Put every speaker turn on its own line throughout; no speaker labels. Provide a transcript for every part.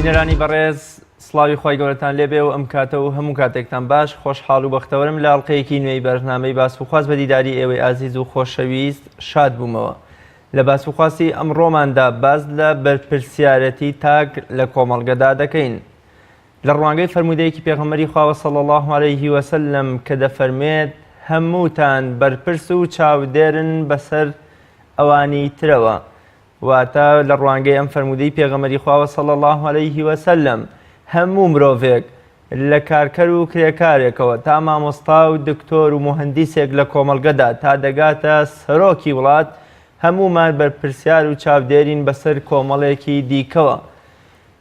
بینەرانی بەڕێز سڵاوی خۆی گەورەتان لێبێ و ئەم کاتە و هەموو کاتێکتان باش خۆشحاڵ و بەختەوەرم لە ئەڵقەیەکی نوێی بەرنامەی باسوخواست بە دیداری ئێوەی ئازیز و خۆشەویست شاد بوومەوە. لە باسوخواستی ئەمڕۆماندا باز لە بەرپرسیارەتی تاک لە کۆمەڵگەدا دەکەین. لە ڕوانگەی فەرمودەیەکی پێغەمبەری خوا صلی الله علیه وسلم کە دەفەرمێت هەمووتان بەرپرس و چاودێرن بەسەر ئەوانی ترەوە. واتە لە ڕوانگەی ئەم فەرمودەی پێغەمبەری خوا صلی الله علیه وسلم هەموو مرۆڤێک لە کارکەر و کرێکارێکەوە تا مامۆستا و دکتۆر و مهندیسێک لە کۆمەڵگەدا تا دەگاتە سەرۆکی وڵات هەموومان بەرپرسیار و چاودێرین بەسەر کۆمەڵێکی دیکەوە.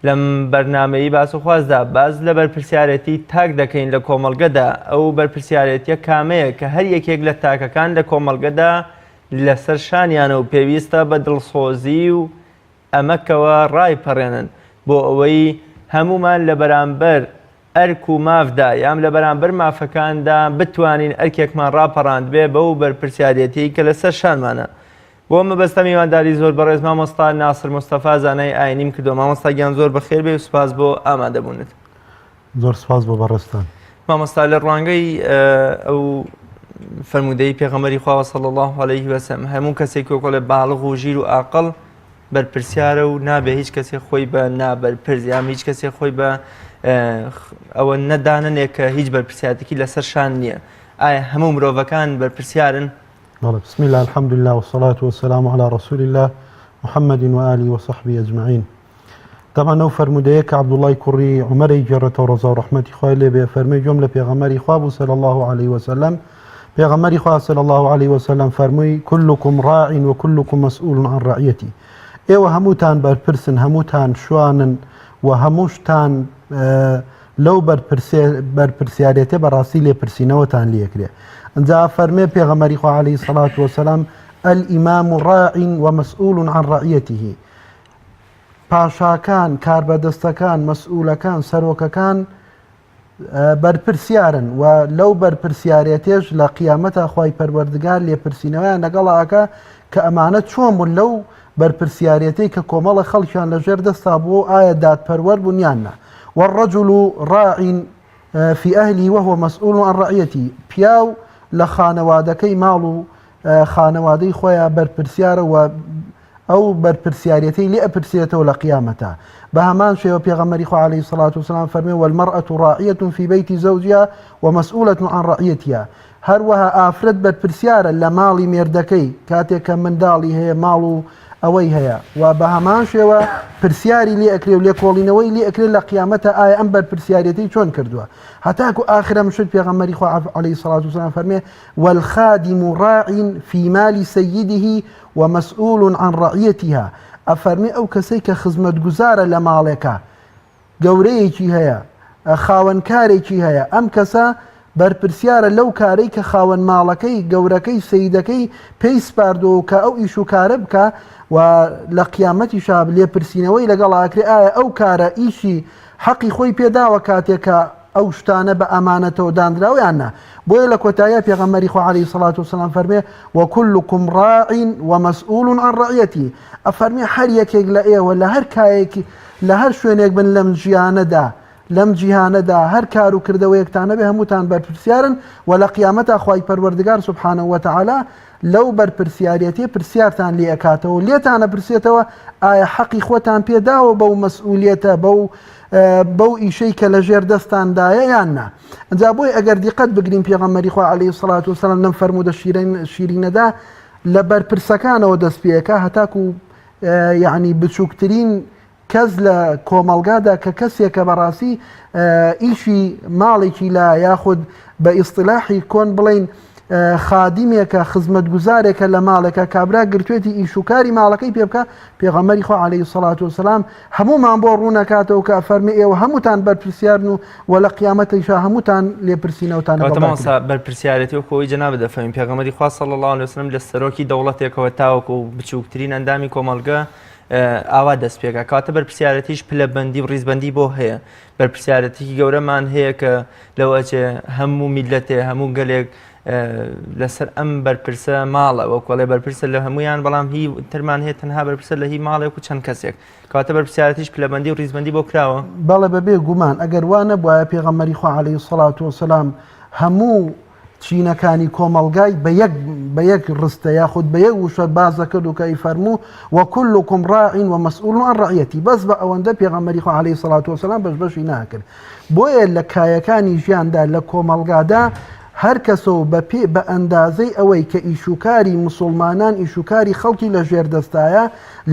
لەم بەرنامەی باسوخوازدا باز لە بەرپرسیارەتی تاک دەکەین لە کۆمەڵگەدا. ئەو بەرپرسیارەتیە کامەیە کە هەر یەکێک لە تاکەکان لە کۆمەڵگەدا لەسەر شانیانە و پێویستە بە دڵسۆزی و ئەمەکەوە ڕایپەڕێنن بۆ ئەوەی هەمومان لە بەرامبەر ئەرک و مافدا یام لە بەرامبەر مافەکاندا بتوانین ئەرکێکمان ڕاپەڕاند بێ بەو بەرپرسیارەتی کە لەسەر شانمانە. بۆ مەبەستە میوانداری زۆر بەڕێز مامۆستا ناسر مستەفا زانای ئاینیم کردو. مامۆستا گیان زۆر بەخێر بێ و سوپاس بۆ ئامادەبوونت.
زۆر سوپاس بۆ بەڕێستان.
مامۆستا لە ڕوانگەی ئەو فەرمودەی پێغەمبەری خوا صلی الله علیه وسلم هەموو کەسێک کۆکۆڵێ باڵغ و ژیر و عاقڵ بەرپرسیارە و نابێ هیچ کەسێک خۆی بە نابەرپرس یان هیچ کەسێک خۆی بە ئەوە نەداننێک کە هیچ بەرپرسیارەتێکی لەسەر شان نییە. ئایا هەموو مرۆڤەکان بەرپرسیارن؟
بسم الله الحمد لله والصلاة والسلام على رسول الله محمد وآله وصحبه أجمعين. طبعا نو فرمودەیە کە عەبدوڵای کوڕی عومەری گێڕێتەوە ڕەزا و ڕەحمەتی خوای لێ بێ فەرمێ گوێم لە پێغەمبەری خوا بوو صلی الله عليه وسلم. پێغەمبەری خوا صلی الله عليه وسلم فەرمووی كلكم راع وكلكم مسؤول عن رعيته. ئێوە هەمووتان بەرپرسن، هەمووتان شوانن و هەمووشتان لەو بەرپرسیارەتێ بەڕاستی لێپرسینەوەتان لێکرێ. ئەنجا فەرمێ پێغەمبەری خوا عليه الصلاة والسلام الإمام راع ومسؤول عن رعيته. پاشاکان، کاربەدەستەکان، مەسئوولەکان، سەرۆکەکان بەرپرسیارن و لەو بەرپرسیارەتێش لە قیامەتە خوای پەروەردگار لێپرسینەوەیان لەگەڵاکە کە ئەمانە چۆن بوون لەو بەرپرسیارەتەی کە کۆمەڵە خەڵکیان لەژێر دەستا بوو ئایا دادپەروەەر بوون یاننا. والرجل راع في أهله وهو مسؤول عن رعيته. پیاو لە خانەوادەکەی ماڵ و خانەوادەی خۆیان بەرپرسیارە و ئەو بەرپرسیارەتەی لێ ئەپرسێتەوە لە قیامەتە. بە هەمان شێوە پێغەمبەری خوا عليه الصلاة والسلام فەرمێ والمرأة راعية في بيت زوجها ومسؤولة عن رعيتها. هەروەها ئافرەت بەرپرسیارە لە ماڵی مێردەکەی کاتێک کە منداڵی هەیە ماڵ و ئەوەی هەیە و بە هەمان شێوە پرسیاری لێ ئەکرێ و لێکۆڵینەوەی لێ ئەکرێت لە قیامەتە ئایا ئەم بەرپرسیارەتەی چۆن کردووە. هەتاکو ئاخرە مشت پێغەمبەری خوا عليه الصلاة والسلام فەرمێ والخادم راع في مال سيده ومسؤول عن رعيتها. ئەفەرمێ ئەو کەسەی کە خزمەتگوزارە لە ماڵێکە گەورەیەکی هەیە خاوەنکارێکی هەیە ئەم کەسە بەرپرسیارە لەو کارەی کە خاوەن ماڵەکەی گەورەکەی سەیدەکەی پێی سپاردەوە کە ئەو ئیش و کارە بکە و لە قیامەتی شاب لێپرسینەوەی لەگەڵ ئاکرێ ئایا ئەو کارە ئیشی حەقی خۆی پێداوە کاتێکە ئەو شتانە بە ئەمانەتەوە دانراوە یاننا. بۆیە لە کۆتاییە پێغەمبەری خوا عليه الصلاة والسلام فەرمێ وكلكم راع ومسؤول عن رعيته. ئەفەرمێ هەر یەکێک لە ئێوە لە هەر کایەکی لە هەر شوێنێک بن لەم جیهانەدا هەر کار و کردەوەیەکتانە بێ هەمووتان بەرپرسیارن و لە قیامەتە خوای پەروەردگار سبحانه وتعالى لەو بەرپرسیارەتێ پرسیارتان لێ ئەکاتەوە لێتانە پرسێتەوە ئایا حەقی خۆتان پێداوە بەو مەسئولیەتە بەو ئیشەی کە لە ژێر دەستاندایە یاننا. ئەنجا بۆی ئەگەر دیقەت بگرین پێغەمبەری خوا عليه الصلاة والسلام لەم فەرمودە شیرینەدا لە بەرپرسەکانەوە دەست پێەکە هەتاکو یعنی بچووکترین کەس لە کۆمەڵگادا کە کەسێکە بەڕاستی ئیشی ماڵێکی لا یاخود بە ئیستلاحی کۆن بڵین خادیمێکە خزمەتگوزارێکە لە ماڵێکە کابرا گرتوێتی ئیشوکاری ماڵەکەی پێ بکە پێغەمبەری خوا عليه الصلاة والسلام هەمومان بۆ ڕوونەکاتەوە کە فەرمێ ئێوە هەمووتان بەرپرسیارن و لە قیامەتیشا هەمووتان لێپرسینەوەتان
بەرپرسیارەتی و خۆی جەنابە دەفەرمێ پێغەمبەری خوا صلی الله عليه وسلم لە سەرۆکی دەوڵەتێکەوە تاوەکو و بچووکترین ئەندامی کۆمەڵگە ئاوا دەست پێکە کاتە بەرپرسیارەتیش پلەبەندی و ڕیزبەندی بۆ هەیە. بەرپرسیارەتێکی گەورەمان هەیە کە لەوەچێ هەموو میلەتێ هەموو گەلێک لەسەر ئەم بەرپرسە ماڵە وەکوڵێ بەرپرسە لە هەمویان بەڵام هی ترمان هەیە تەنها بەرپرسە لە هی ماڵێک و چەند کەسێک کاتە بەرپرسیارەتیش پلەبەندی و ڕیزبەندی بۆ کراوە
بەڵێ بەبێ گومان ئەگەر وانە بواە پێغەمبەری خوا عەلەیهی سەڵات وەسەلام هەموو چینەکانی کۆمەلگای بە یەک ڕستە یاخود بە یەک وشە بازە کرد و کە ئیفەرموو وەکولکم ڕاعین ومەسئول عن ڕەعیەتی بەس بە ئەوەندە پێغەمبەری خوا عەلەیهی سەڵات وەسەلام بەشبەشی ناکرد بۆیە لە کایەکانی ژیاندا لە کۆمەلگادا هەر کەسەوە بە ئەندازەی ئەوەی کە ئیشوکاری مسلمانان ئیشوکاری خەڵکی لە ژێردەستایە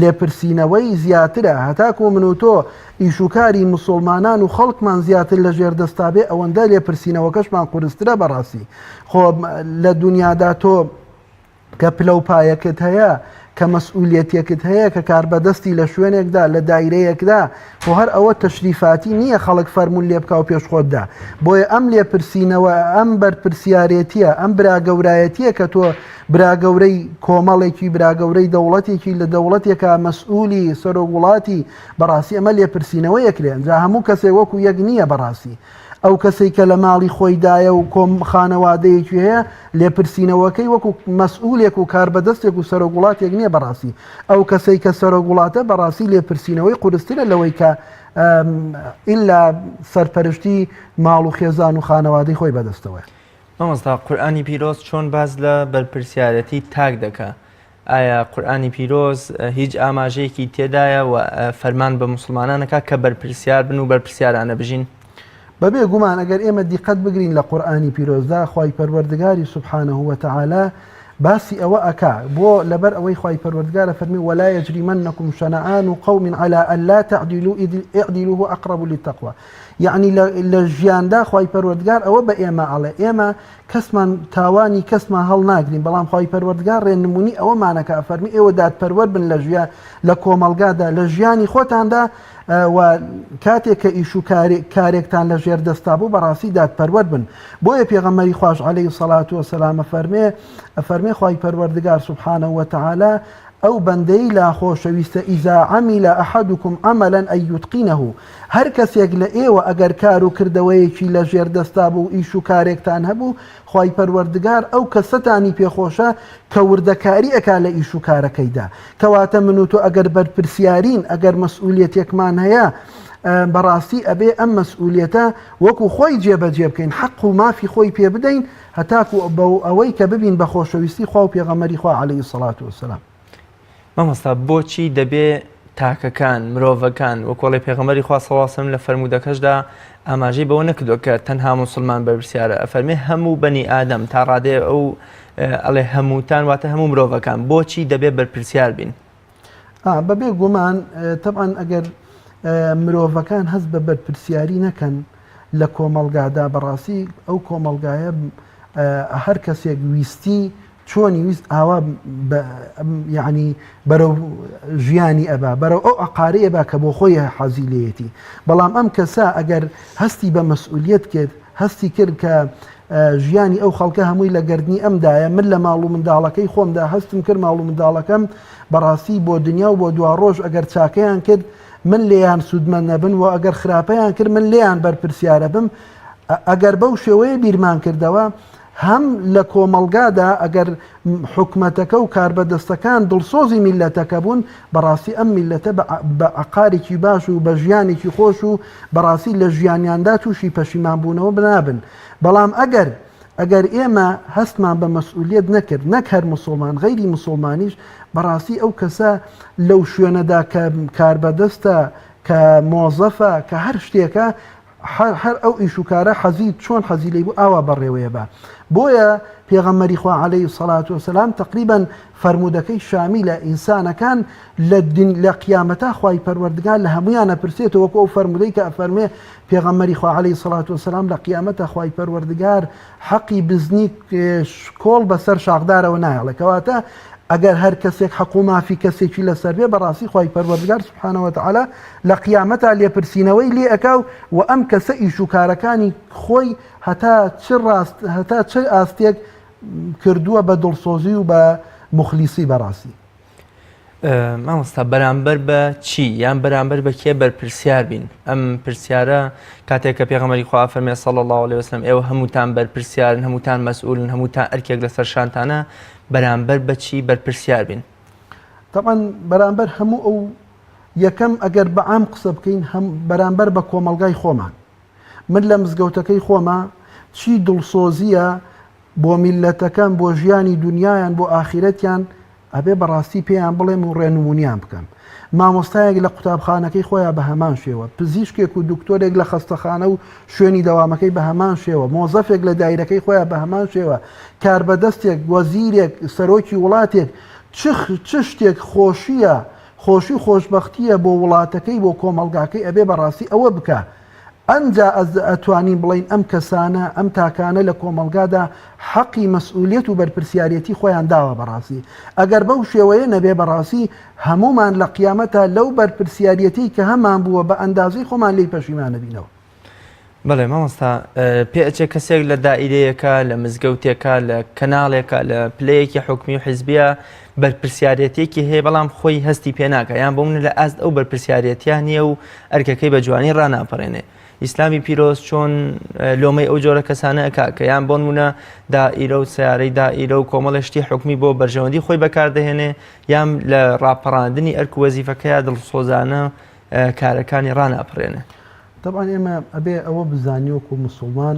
لێپرسینەوەی زیاترە هەتاکو من و تۆ ئیشوکاری مسلمانان و خەڵکمان زیاتر لە ژێردەستا بێ ئەوەندە لێپرسینەوەکەشمان قورسترە بەڕاستی خۆ لە دنیادا تۆ کە پلەپایەکت هەیە کە مەسئولیەتێکت هەیە کە کاربەدەستی لە شوێنێکدا لە دایرەیەکدا بۆ هەر ئەوە تەشریفاتی نییە خەڵک فەرمون لێ بکە و پێشخۆتدا بۆیە ئەم لێپرسینەوە ئەم بەرپرسیارەتیە ئەم براگەورایەتیە کە تۆ براگەورەی کۆمەڵێکی براگەورەی دەوڵەتێکی لە دەوڵەتێکە مەسئولی سەرۆک وڵاتی بەڕاستی ئەمە لێپرسینەوە یەکرێن جا هەموو کەسێک وەکو یەک نییە بەڕاستی ئەو کەسێک کە لە ماڵی خۆیدایە و کۆم خانەوادەیەکی هەیە لێپرسینەوەکەی وەکو مەسئولێک و کاربەدەستێک و سەرۆک وڵاتێک نییە بەڕاستی ئەو کەسەی کە سەرۆک وڵاتە بەڕاستی لێپرسینەوەی قورسترە لەوەی کە ئیلا سەرپەرشتی ماڵ و خێزان و خانەوادەی خۆی بەدەستەوە
مامۆستا قورئانی پیرۆز چۆن باز لە بەرپرسیارەتی تاک دەکا ئایا قورئانی پیرۆز هیچ ئاماژەیەکی تێدایە و فەرمان بە مسلمانانەکە کە بەرپرسیار بن و بەرپرسیارانە بژین
بەبێ گومان ئەگەر ئێمە دیقەت بگرین لە قورئانی پیرۆزدا خوای پەروەردگاری سوبحانه وتعالى باسی ئەوە ئەکا بۆ لەبەر ئەوەی خوای پەروەردگارە فەرمی ولا يجرمنكم شنآن قوم على ألا تعدلوا اعدلوا هو أقرب للتقوى يعني لە ژیاندا خوای پەروەردگار ئەوە بە ئێمە ئەڵێ ئێمە کەسمان تاوانی کەسمان هەڵ ناگرین بەڵام خوای پەروەردگار ڕێنمونی ئەوەمانەکە ئەفەرمی ئێوە دادپەروەر بن لە ژیان لە کۆمەلگادا لە ژیانی خۆتاندا و کاتێک کە ئیش و کارێکتان لە ژێر دەستا بوو بەڕاستی دادپەروەر بن بۆیە پێغەمبەری خوش عەلەیهی سەڵات وەسەلام ئەفەرمێ خوای پەروەردگار سوبحانه وتعالى ئەو بەندەی لا خۆشەویستە ئیزا عەمیلە ئەحەدوکم عەمەلەن ئەن یوتقینەهو هەر کەسێک لە ئێوە ئەگەر کار و کردەوەیەکی لە ژێر دەستا بوو ئیش و کارێکتان هەبوو خوای پەروەردگار ئەو کەسەتانی پێخۆشە کە وردەکاری ئەکا لە ئیش و کارەکەیدا کەواتە من و تۆ ئەگەر بەرپرسیارین ئەگەر مەسئولیەتێکمان هەیە بەڕاستی ئەبێ ئەم مەسئولیەتە وەکو خۆی جێبەجێ بکەین حەق و مافی خۆی پێ بدەین هەتاکو بە ئەوەی کە ببین بە خۆشەویستی خوا و پێغەمبەری خوا عەلەیهی سەڵات وەسەلام
مامۆستا بۆچی دەبێ تاکەکان مرۆڤەکان وەکوڵی پێغەمبەری خوا صلی الله علیه و سلم لە فەرمودەکەشدا ئاماژەی بەوە نەکردووە کە تەنها مسلمان بەرپرسیارە ئەفەرمێ هەموو بەنی ئادەم تا ڕادێ ئەو ئەڵێ هەمووتان واتە هەموو مرۆڤەکان بۆچی دەبێ بەرپرسیار بین
بەبێ گومان طبعا ئەگەر مرۆڤەکان هەست بە بەرپرسیاری نەکەن لە کۆمەلگادا بەڕاستی ئەو کۆمەلگایە هەر کەسێک ویستی چۆنی ویست ئاوا یعنی بەرەو ژیانی ئەبا بەرەو ئەو عقارەیە با کە بۆ خۆی حەزی لێیەتی بەڵام ئەم کەسا ئەگەر هەستی بە مەسئولیەت کرد هەستی کرد کە ژیانی ئەو خەڵکە هەمووی لە گەردنی ئەمدایە من لە ماڵ و منداڵەکەی خۆمدا هەستم کرد ماڵ و منداڵەکەم بەڕاستی بۆ دنیا و بۆ دوا ڕۆژ ئەگەر چاکەیان کرد من لێیان سوودمە نەبن و ئەگەر خراپەیان کرد من لێیان بەرپرسیارە بم ئەگەر بەو شێوەیە بیرمان کردەوە هەم لە کۆمەلگادا ئەگەر حکومەتەکە و کاربەدەستەکان دڵسۆزی میلەتەکە بوون بەڕاستی ئەم میلەتە بە عقارێکی باش و بە ژیانێکی خۆش و بەڕاستی لە ژیانیاندا تووشی پەشیمانبوونەوە بنابن بەڵام ئەگەر ئێمە هەستمان بە مەسئولیت نەکرد نەک هەر مسلمان غەیری مسلمانیش بەڕاستی ئەو کەسە لەو شوێنەدا کە کاربەدەستە کە مۆزەفە کە هەر شتێکە هەر ئەو ئیش و کارە حەزی چۆن حەزی لێ بوو ئاوا بەڕێوەیە بە بۆیە پێغەمبەری خوا عەلەیهی سەڵات وەسەلام تقریبا فەرمودەکەی شامیلە ئینسانەکان لە قیامەتا خوای پەروەردگار لە هەمویانە پرسێتەوە وەکو ئەو فەرمودەی کە ئەفەرمێ پێغەمبەری خوا عەلەیهی سەڵات وەسەلام لە قیامەتا خوای پەروەردگار حەقی بزنی کۆڵ بەسەر شاخدارەوە نایەڵێ کەواتە ئەگەر هەر کەسێک حەق و مافی کەسێکی لەسەر بێ بەڕاستی خوای پەروەردگار سوبحانه وتعالى لە قیامەتا لێپرسینەوەی لێ ئەکا و ئەم کەسە ئیش و کارەکانی خۆی هەتا چ ئاستێک کردووە بە دڵسۆزی و بە مخلیسی بەڕاستی
مامۆستا بەرامبەر بە چی یان بەرامبەر بە کێ بەرپرسیار بین ئەم پرسیارە کاتێک کە پێغەمبەری خوا فەرمێ صلی الله علیه وسلم ئێوە هەمووتان بەرپرسیارن هەمووتان مەسئولن هەمووتان ئەرکێک لەسەر شانتانە بەرامبەر بە چی بەرپرسیار بین
طبعا بەرامبەر هەموو ئەو یەکەم ئەگەر بەعام قسە بکەین بەرامبەر بە کۆمەلگای خۆمان من لە مزگەوتەکەی خۆمە چی دڵسۆزیە بۆ میلەتەکان بۆ ژیانی دنیایان بۆ ئاخرەتیان ئەبێ بەڕاستی پێیان بڵێم و ڕێنمونیان بکەم مامۆستایەک لە قوتابخانەکەی خۆیان بە هەمان شێوە پزیشکێک و دکتۆرێک لە خەستەخانە و شوێنی دەوامەکەی بە هەمان شێوە مۆزەفێک لە دایرەکەی خۆیان بە هەمان شێوە کاربەدەستێک وەزیرێک سەرۆکی وڵاتێک چ شتێک خۆشیە خۆشی خۆشببختیە بۆ وڵاتەکەی بۆ کۆمەلگاکەی ئەبێ بەڕاستی ئەوە بکە ئەنجا ئەتوانین بڵین ئەم کەسانە ئەم تاکانە لە کۆمەلگادا حەقی مەسئولیت و بەرپرسیارەتی خۆیان داوە بەڕاستی ئەگەر بەو شێوەیە نەبێ بەڕاستی هەمومان لە قیامەتە لەو بەرپرسیارەتی کە هەمان بووە بە ئەندازەی خۆمان لی پەشیمانە بینەوە
بەڵێ مامۆستا پێچێک کەسێک لە دائیرەیەکە لە مزگەوتێکە لە کەناڵێکە لە پلەیەکی حکمی و حیزبیە بەرپرسیارەتێکی هەیە بەڵام خۆی هەستی پێناکە یان بۆ منە لە ئاست ئەو بەرپرسیارەتیان نییە و ئەرکەکەی بە جوانی ڕناپەڕێنێ ئیسلامی پیرۆز چۆن لۆمەی ئەو جۆرە کەسانە ئەکا کە یان بۆ نمونە دائیرە و سیارەی دائیرە و کۆمەڵێشتی حکمی بۆ بەرژەوەندی خۆی بەکاردەهێنێ یان لە ڕاپەڕاندنی ئەرک و وەزیفەکەیە دڵسۆزانە کارەکانی ڕناپڕێنێ
طبعا ئێمە ئەبێ ئەوە بزانیوەکو مسلمان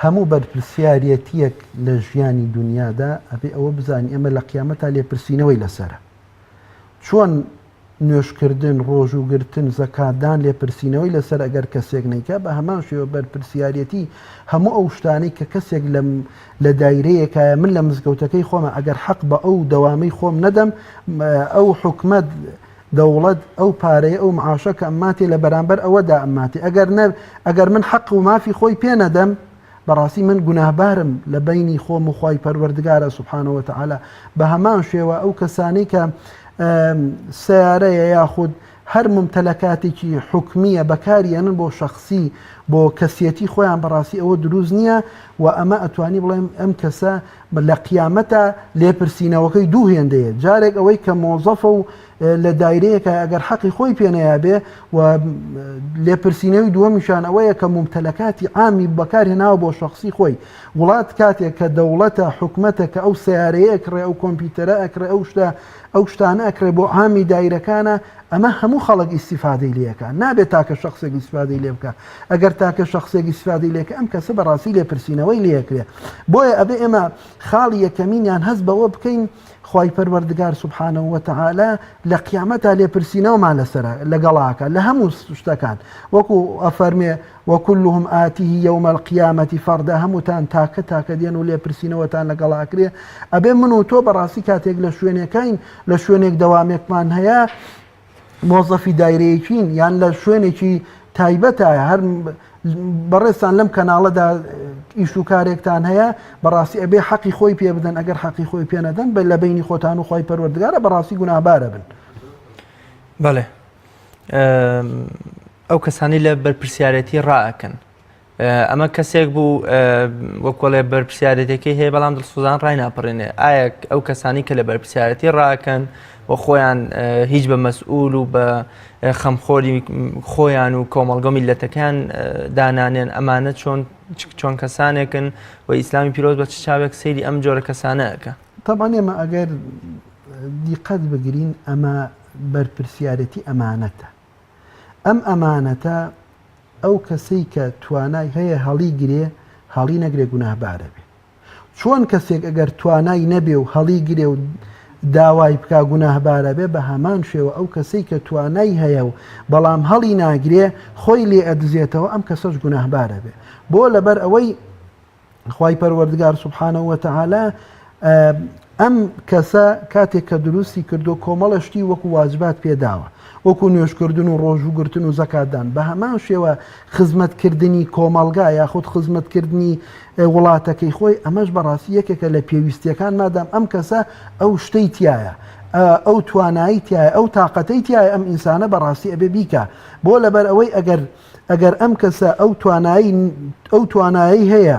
هەموو بەرپرسیارەتیەک لە ژیانی دنیادا ئەبێ ئەوە بزانانی ئەمە لە قیامەتا لێپرسینەوەی لەسرە چۆن نوێشکردن ڕۆژوگرتن زەکاتدان لێپرسینەوەی لەسەر ئەگەر کەسێک نیکە بە هەمان شێوە بەرپرسیارەتی هەموو ئەو شتانەی کە کەسێک لە دایرەیەکایە من لە مزگەوتەکەی خۆمە ئەگەر حەق بە ئەو دەوامەی خۆم نەدەم ئەو حکومەت دەوڵەت ئەو پارەیە ئەو معاشە کە ئەماتی لە بەرامبەر ئەوەدا ئەماتی ئەگەر من حەق و مافی خۆی پێ نەدەم بەڕاستی من گوناهبارم لە بینی خۆم و خۆی پەروەردگارە سوبحانەوە وتعالە بە هەمان شێوە ئەو کەسانی کە سیارەیە یاخود هەر ممتەلەکاتێکی حکمیە بەکارێنن بۆ شخصی بۆ کەسیەتی خۆیان بەڕاستی ئەوە دروست نییە و ئەمە ئەتوانی بڵێم ئەم کەسە لە قیامەتە لێپرسینەوەکەی دوو هێندەیە جارێک ئەوەی کە مۆزەفە و لە دایرەیەکە ئەگەر حەقی خۆی پێنەیە بێ و لێپرسینەوەی دووەمیشان ئەوەیە کە ممتەلەکاتی عامی بەکارهێناوە بۆ شخصی خۆی وڵات کاتێک کە دەوڵەتە حکومەتە کە ئەو سیارەیە ئەکڕێ ئەو کۆمپیوتەرە ئەکرێ ئەو شتانە ئەکرێ بۆ عامی دایرەکانە ئەمە هەموو خەڵک ئیسیفادەی لێەکە نابێت تاکە شخصێک ئیسیفادەی لێ بکە ئەگەر تاکە شخصێک ئیسیفادەی لێکە ئەم کەسە بەڕاستی لێپرسینەوەی لێکرێ بۆیە ئەبێ ئێمە خاڵی یەکەمینیان هەست بەوە بکەین خی پەروەردگار سوبحانەهو وتعالە لە قیامەتا لێپرسینەوەمان لەسرە لەگەڵاکە لە هەموو شتەکان وەکو ئەفەرمێ وەکلهم ئاتیه یوم القیامەتی فەردا هەمووتان تاکە دێن و لێپرسینەوەتان لەگەڵاکرێ ئەبێ من و تۆ بەڕاستی کاتێک لە شوێنەکەین لە شوێنێک دەوامێکمان هەیە مۆزەفی دایرەیەکین یان لە شوێنێکی تایبەتە هەر بەڕێستان لەم کەناڵەدا ئیش و کارێکتان هەیە بەڕاستی ئەبێ حەقی خۆی پێ بدەن ئەگەر حەقی خۆی پێ نەدەن لە بینی خۆتان و خۆی پەروەردگارە بەڕاستی گوناهبارە بن
بەڵێ ئەو کەسانی لە بەرپرسیارەتی ڕائەکەن ئەمە کەسێک بوو وەکۆڵێ بەرپرسیارەتێکی هەیە بەڵام دڵسوزان ڕای ناپەڕێنێ ئایا ئەو کەسانی کە لە بەرپرسیارەتی ڕائەکەن و خۆیان هیچ بە مەسئول و بە خەمخۆری خۆیان و کۆمەڵگە میلەتەکان دانانێن ئەمانە چۆن کەسانێکن و ئیسلامی پیرۆز بە چ چاوێک سەیری ئەم جۆرە کەسانەکە
طبعا ئێمە ئەگەر دیقەت بگرین ئەمە بەرپرسیارەتی ئەمانەتە ئەم ئەمانەتە ئەو کەسەی کە توانای هەیە هەڵی گرێ هەڵی نەگرێ گوناهبارە بێ چۆن کەسێک ئەگەر توانای نەبێ و هەڵی گرێ و داوای بکا گوناهبارە بێ بە هەمان شێوە ئەو کەسەی کە توانای هەیە و بەڵام هەڵی ناگرێ خۆی لێ ئەدزێتەوە ئەم کەسەش گوناهبارە بێ بۆ لەبەر ئەوەی خوای پەروەردگار سوبحانەهو وتعالە ئەم کەسە کاتێک کە دروستی کردو کۆمەڵەشتی وەکو واجبات پێداوە وەکو نوێشکردن و ڕۆژوگرتن و زەکاتدان بە هەمان شێوە خزمەتکردنی کۆمەلگا یاخود خزمەتکردنی وڵاتەکەی خۆی ئەمەش بەڕاستی یەکێکە لە پێویستیەکان مادام ئەم کەسە ئەو شتەی تایە ئەو توانایی تایە ئەو تااقەتەی تایە ئەم ئینسانە بەڕاستی ئەبێ بیکە بۆ لەبەر ئەوەی ئەگەر ئەم کەسە ئەو توانایی هەیە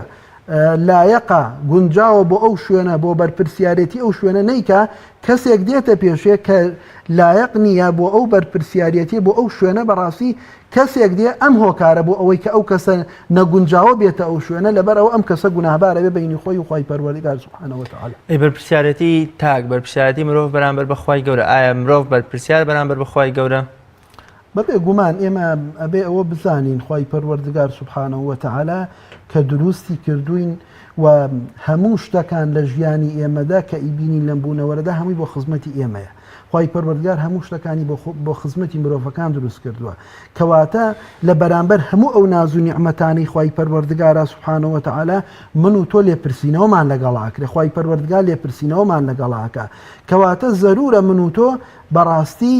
لایەقە گونجاوە بۆ ئەو شوێنە بۆ بەرپرسیارەتی ئەو شوێنە نیکە کەسێک دێتە پێشێ کە لایەق نییە بۆ ئەو بەرپرسیارەتی بۆ ئەو شوێنە بەڕاستی کەسێک دێ ئەم هۆکارە بۆ ئەوەی کە ئەو کەسە نەگونجاوە بێتە ئەو شوێنە لەبەر ئەو ئەم کەسە گوناهبارە بێ بینی خۆی و خی پەروەردگار سوبحانەهو وتعالە.
بەرپرسیارەتی تاک بەرپرسیارەتی مرۆڤ بەرامبەر بەخوای گەورە ئایا مرۆڤ بەرپرسیار بەرامبەر بەخوای گەورە؟
بەبێ گومان ئێمە ئەبێ ئەوە بزانین خی پەروەردگار سوبحانەهو وتعالە کە دروستی کردوین و هەموو شتەکان لە ژیانی ئێمەدا کە ئیبینین لەم بوونەوەرەدا هەمووی بۆ خزمەتی ئێمەیە. خی پەروەردگار هەموو شتەکانی بۆ خزمەتی مرۆڤەکان دروست کردووە کەواتە لە بەرامبەر هەموو ئەو ناز و نیعمەتانی خی پەروەردگارە سوبحانەهو وتعالە من و تۆ لێپرسینەوەمان لەگەڵاکرێ خی پەروەردگار لێپرسینەوەمان لەگەڵاکە کەواتە زەرورە من و تۆ بەڕاستی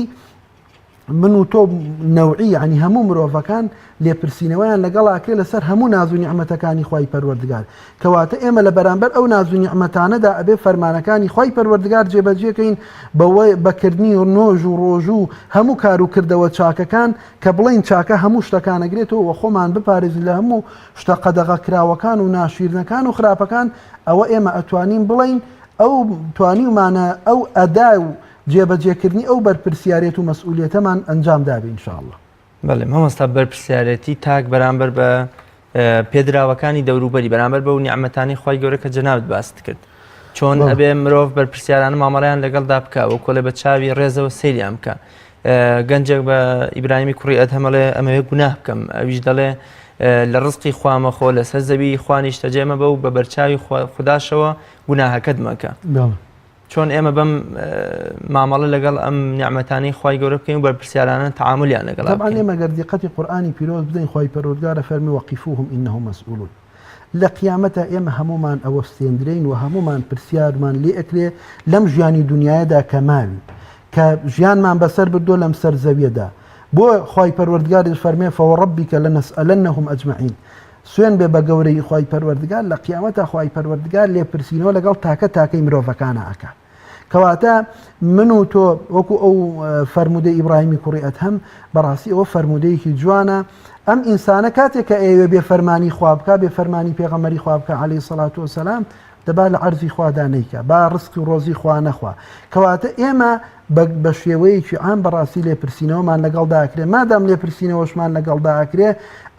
من و تۆ نەوعی عنی هەموو مرۆڤەکان لێپرسینەوەیان لەگەڵاکرێ لەسەر هەموو ناز و نیعمەتەکانی خی پەروەردگار کەواتە ئێمە لە بەرامبەر ئەو ناز و نیعمەتانەدا ئەبێ فەرمانەکانی خی پەروەردگار جێبەجێکەین بەوەی بەکردنی و نۆژ و ڕۆژ و هەموو کار و کردەوە چاکەکان کە بڵین چاکە هەموو شتەکانەگرێتەوە وە خۆمان بپارێزین لە هەموو شتە قەدەغەکراوەکان و ناشیرنەکان و خراپەکان ئەوە ئێمە ئەتوانین بڵین ئەو توانیمانە ئەو ئەدا و جێبەجێکردنی ئەو بەرپرسیارەت و مەسئولیەتەمان ئەنجام دابین انشاءالله.
بەڵێ مامۆستا بەرپرسیارەتی تاک بەرامبەر بە پێدراوەکانی دەوروبەری بەرامبەر بە و نیعمەتانی خی گەورە کە جەنابەت باست کرد چۆن ئەبێ مرۆڤ بەرپرسیارانە مامەڵیان لەگەڵدا بکە و کۆلێ بە چاوی ڕێزەوە سەیریان بکە. گەنجێک بە ئیبراهیمی کوڕی ئەدهەم هەڵێ ئەمەوێ گوناه بکەم ئەویش دەڵێ لە ڕزقی خوامەخۆ لەسەر زەوی خوانی شتەجێمە بە و بە بەرچاوی خودداشەوە گوناهەکەت مەکە. چۆن ئێمە بەم مامەڵە لەگەڵ ئەم نیعمەتانی خی گەورە بکەین و بەرپرسیارانە تەعاملیان لەگەڵ
طبعا ئێمە گەر دیقەتی قورئانی پیرۆز بدەین خی پەروەردگارە فەرمی وەقیفوهم ئینەهم مەسئولون لە قیامەتە ئێمە هەمومان ئەوە ستێندرین و هەمومان پرسیارمان لێ ئەکرێ لەم ژیانی دنیاەدا کە ماوی کە ژیانمان بەسەر بردۆ لەم سەر زەویەدا بۆ خی پەروەردگاری فەرمێ فەوەڕەبیکە لەنەسئەلەنەهم ئەجمەعین سوێن بێ بە گەورەی خی پەروەردگار لە قیامەتە خی پەروەردگار لێپرسینەوە لەگەڵ تاکەی مرۆڤەکانە ئەکە کەواتە من و تۆ وەکو ئەو فەرمودەی ئیبراهیمی کوڕی ئەدهەم بەڕاستی ئەوە فەرمودەیەکی جوانە ئەم ئینسانە کاتێک کە ئێوە بێ فەرمانی خوا بکە بێ فەرمانی پێغەمبەری خوا بکە عەلەیهی سەڵات وەسەلام دەبا لە عەرزی خوادا نەیکە با ڕزقی و ڕۆزی خوا نەخوا کەواتە ئێمە بە شێوەیەکی عام بەڕاستی لێپرسینەوەمان لەگەڵدا ئەکرێ مادام لێپرسینەوەشمان لەگەڵدا ئەکرێ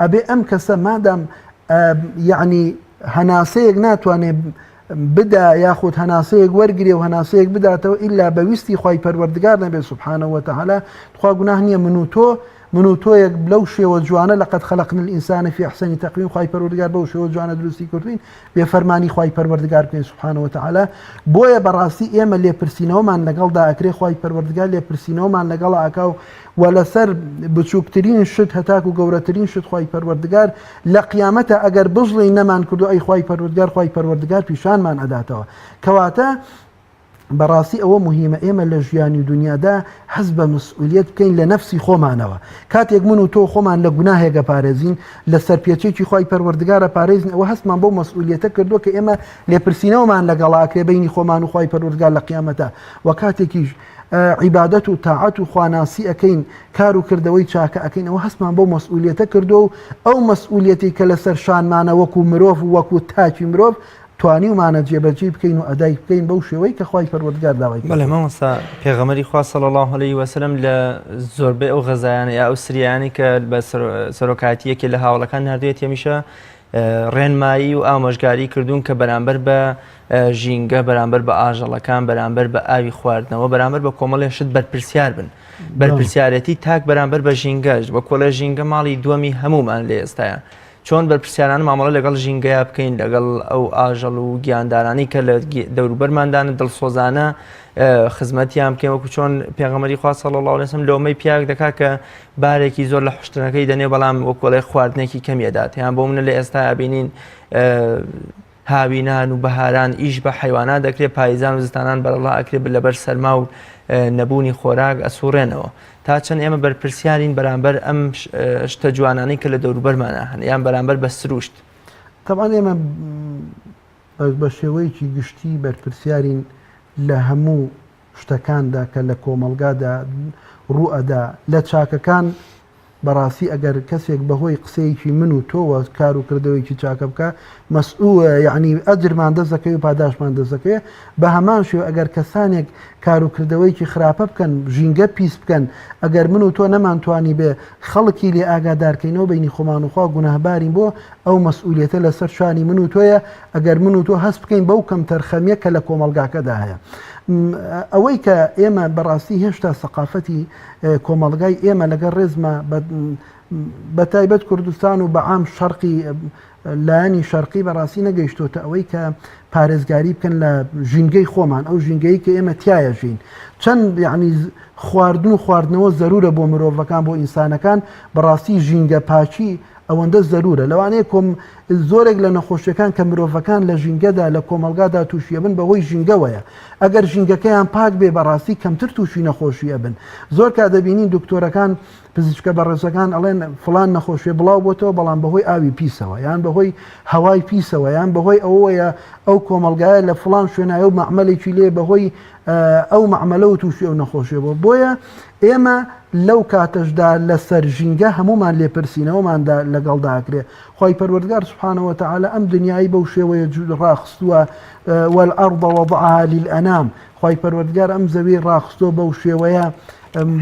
ئەبێ ئەم کەسە مادام یعنی هەناسەیەک ناتوانێت بدا یاخود هەناسەیەک وەرگێ و هەناسەیەک بداتەوە ئیلا بەویستی خی پەروەردگار نەبێت سوبحانەهو وتعالە تخوا گوناه نییە من و تۆیەک لەو شێوە جوانە لەقەد خەلەقنا الئینسانە فی ئەحسەنی تەقویم خی پەروەردگار بەو شێوە جوانە دروستی کردوین بێ فەرمانی خی پەروەردگار بکەین سوبحانەهو وتعالە بۆیە بەڕاستی ئێمە لێپرسینەوەمان لەگەڵدا ئەکرێ خی پەروەردگار لێپرسینەوەمان لەگەڵ ئاکا و لەسەر بچووکترین شت هەتاک و گەورەترین شت خی پەروەردگار لە قیامەتە ئەگەر بژڵی نەمان کردو ئەی خی پەروەردگار پیشانمان ئەداتەوە کەواتە بەڕاستی ئەوە مهمە ئێمە لە ژیانی دنیادا حەز بە مسئولیت بکەین لە نەفسی خۆمانەوە کاتێک من و تۆ خۆمان لە گوناهێکە پارێزین لە سەرپێچێکی خی پەروەردگارە پارێزین ئەوە هەستمان بۆ مەسئولیتە کردووە کە ئێمە لێپرسینەوەمان لەگەڵاکرێ بینی خۆمان و خی پەروەردگار لە قیامەتە و کاتێکیش عیبادەت و تاعەت و خواناسی ئەەکەین کار و کردەوەی چاکە ئەەکەین ئەوە هەستمان بۆ مەسئولیتە کردو و ئەو مەسئولیەتی کە لەسەر شانمانە وەکو مرۆڤ و وەکو تاکی مرۆڤ توانیمانە جێبەجێ بکەین و ئەدای بکەین بەو شێوەی کە خی پەروەردگار داوای
بەڵێ مامۆستا پێغەمبەری خوا صلی الله علیه وسلم لە زۆربەی ئەو غەزایانە یا ئەو سریانی کە بە سەرۆکاتیەکی لە هاوڵەکان هەردوویەت هێمیشە ڕێنمایی و ئامۆژگاری کردوون کە بەرامبەر بە ژینگە بەرامبەر بە ئاژەڵەکان بەرامبەر بە ئاوی خواردنەوە بەرامبەر بە کۆمەڵێ شت بەرپرسیار بن بەرپرسیارەتی تاک بەرامبەر بە ژینگەش بە کۆلە ژینگە ماڵی دووەمی هەمومان لێ ئێستاە چۆن بەرپرسیاران مامەڵە لەگەڵ ژینگەیە بکەین لەگەڵ ئەو ئاژەڵ و گیاندارانی کە لە دەوروبەرماندانە دڵسۆزانە خزمەتیان بکەین وەکو چۆن پێغەمبەری خوا صلی الله علیه وسلم لۆمەی پیاک دەکا کە بارێکی زۆر لە حوشتنەکەی دەنێ بەڵام وەکوڵێ خواردنێکی کەمی ئەدات یان بۆ منە لە ئێستا بینین هاوینان و بەهاران ئیش بە حیوانات دەکرێت پاییزان و زستانان بەرەڵا ئەکرێت لەبەر سەرما و نەبوونی خۆراک ئەسوڕێنەوە تا چەند ئێمە بەرپرسیارین بەرامبەر ئەم شتە جوانانەی کە لە دەوروبەرمانە هەن یان بەرامبەر بە سروشت
طبعا ئێمە بە شێوەیەکی گشتی بەرپرسیارین لە هەموو شتەکاندا کە لە کۆمەلگادا ڕوئەدا لە چاکەکان بەڕاستی ئەگەر کەسێک بەهۆی قسەیەکی من و تۆوە کار و کردەوەیکی چاکە بکە یعنی ئەجرمان دەست دەکەوێت و پاداشمان دەست دەکەوێت بە هەمان شێوە ئەگەر کەسانێک کار و کردەوەیکی خراپە بکەن ژینگە پیس بکەن ئەگەر من و تۆ نەمانتوانی بێ خەڵکی لێ ئاگادارکەینەوە بینی خۆمان وخوا گوناهبارین بۆ ئەو مەسئولیەتە لەسەر شانی من و تۆیە ئەگەر من و تۆ هەست بکەین بەو کەم تەرخەمیە کە لە کۆمەلگاکەدا هەیە ئەوەی کە ئێمە بەڕاستی هێشتا سەقافەتی کۆمەڵگای ئێمە لەگەڵ ڕێزمە بە تایبەت کوردستان و بەعام شەرقی لایەنی شەرقی بەڕاستی نەگەیشتۆتە ئەوەی کە پارێزگاری بکەن لە ژینگەی خۆمان ئەو ژینگەی کە ئێمە تایە ژین چەند یعنی خواردن و خواردنەوە زەرورە بۆ مرۆڤەکان بۆ ئینسانەکان بەڕاستی ژینگە پاچی ئەوەندە زەرورە لەوانەیە زۆرێک لە نەخۆشیەکان کە مرۆڤەکان لە ژینگەدا لە کۆمەلگادا تووشیە بن بەهۆی ژینگەوەیە ئەگەر ژینگەکەیان پاک بێ بەڕاستی کەمتر تووشی نەخۆشیە بن زۆر کا دەبینین دکتۆرەکان پزیشکە بەڕێزەکان ئەڵێن فلان نەخۆشیە بڵاو بۆتەوە بەڵام بەهۆی ئاوی پیسەوە یان بەهۆی هەوای پیسەوە یان بەهۆی ئەوەیە ئەو کۆمەلگایە لە فلان شوێنایە و مەعمەلێکی لێ بەهۆی ئەو مەعمەلە و تووشی ئەو نەخۆشیە بۆیە ئێمە لەو کاتەشدا لەسەر ژینگە هەمومان لێپرسینەوەماندا لەگەڵداکرێ خی پەروەردگار سبحانەوە تەعالە ئەم دنیای بەو شێوەیە ڕاخستووە والأرض وضعها للأنام خی پەروەردگار ئەم زەوی ڕاخستۆ بەو شێوەیە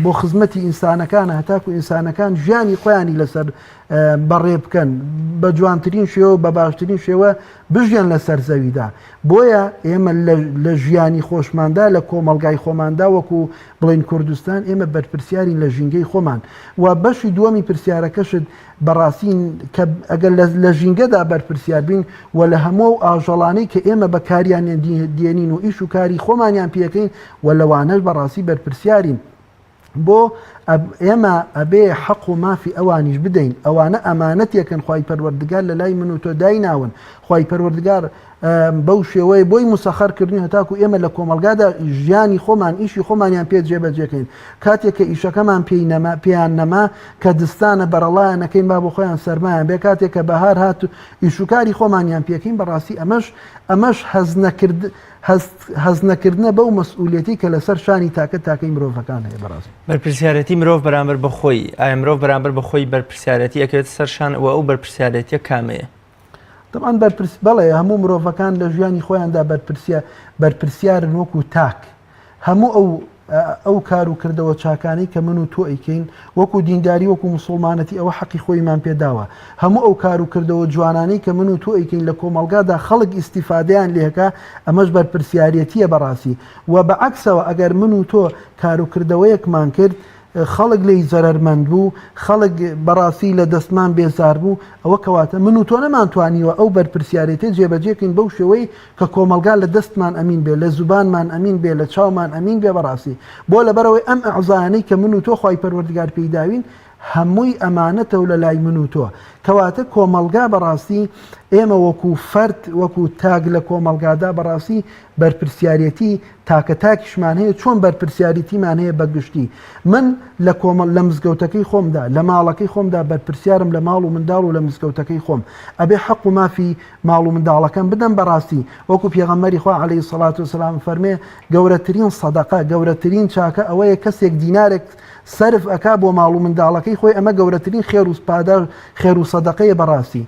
بۆ خزمەتی ئینسانەکان هەتاکو ئینسانەکان ژیانی خۆیانی لەسەر بەڕێ بکەن بە جوانترین شێوە بە باشترین شێوە بژیان لەسەر زەویدا بۆیە ئێمە لە ژیانی خۆشماندا لە کۆمەلگای خۆماندا وەکو بڵین کوردستان ئێمە بەرپرسیارین لە ژینگەی خۆمان و بەشی دووەمی پرسیارەکەشت بەڕاستین کە ئەگەر لە ژینگەدا بەرپرسیار بین و لە هەموو ئاژەڵانەی کە ئێمە بەکاریان دێنین و ئیش و کاری خۆمانیان پێەکەین و لەوانەش بەڕاستی بەرپرسیارین بۆ ئێمە ئەبێ حەق و مافی ئەوانیش بدەین ئەوانە ئەمانەتێکن خی پەروەردگار لە لای من و تۆ دایناون خی پەروەردگار بەو شێوەیە بۆی مسەخەرکردنی هەتاکو ئێمە لە کۆمەلگادا ژیانی خۆمان ئیشی خۆمانیان پێ جێبەجێکەین کاتێک کە ئیشەکەمان پێیان نەما کە دستانە بەرەڵایان نەکەین با بۆ خۆیان سەرمایان بێ کاتێک کە بەهار هات ئیشوکاری خۆمانیان پێکەین بەڕاستی ئەمەش هەز نەکردنە بەو مەسئولیەتی کە لەسەر شانی تاکەی مرۆڤەکان هەیە بەڕاستی
بەرپرسیارەتی مرۆڤ بەرامبەر بەخۆی ئایا مرۆڤ بەرامبەر بەخۆی بەرپرسیارەتی ئەکەوێت سەر شان و ئەو بەرپرسیارەتیە کامەیە
طبعاً بەڵێ هەموو مرۆڤەکان لە ژیانی خۆیاندا بەرپرسیارن وەکو تاک هەموو ئەو کار و کردەوە چاکانی کە من و تۆ ئەیکەین وەکو دینداری وەکو مسلمانەتی ئەوە حەقی خۆیمان پێداوە هەموو ئەو کار و کردەوە جوانانەی کە من و تۆ ئەیکەین لە کۆمەلگادا خەڵک ئیستیفادەیان لێەکە ئەمەش بەرپرسیارەتیە بەڕاستی و بەعکسەوە ئەگەر من و تۆ کار و کردەوەیەکمان کرد خەڵک لی زەرمەند بوو خەڵک بەڕاستی لە دەستمان بێزار بوو ئەوە کەواتە من و تۆ نەمانتوانیوە ئەو بەرپرسیارەتێ جێبەجێکەین بەو شێوەی کە کۆمەلگا لە دەستمان ئەمین بێ لە زوبانمان ئەمین بێ لە چاومان ئەمین بێ بەڕاستی بۆ لەبەرەوەی ئەم ئەعزانەی کە من و تۆ خی پەروەردگار پێداوین هەمووی ئەمانەتە و لە لای من و تۆ کەواتە کۆمەلگا بەڕاستی ئێمە وەکو فەرد وەکو تاگ لە کۆمەلگادا بەڕاستی بەرپرسیارەتی تاکە تاکیشمان هەیە چۆن بەرپرسیارەتیمان هەیە بەگشتی من لە مزگەوتەکەی خۆمدا لە ماڵەکەی خۆمدا بەرپرسیارم لە ماڵ و منداڵ و لە مزگەوتەکەی خۆم ئەبێ حەق و مافی ماڵ و منداڵەکەم بدەم بەڕاستی وەکو پێغەمبەری خوا عەلەیهی سەڵات وسەلام فەرمێ گەورەترین سەدەقە گەورەترین چاکە ئەوەیە کەسێک دینارێک سەرف ئەکا بۆ ماڵ و منداڵەکەی خۆی ئەمە گەورەترین خێر و سەدەقەیە بەڕاستی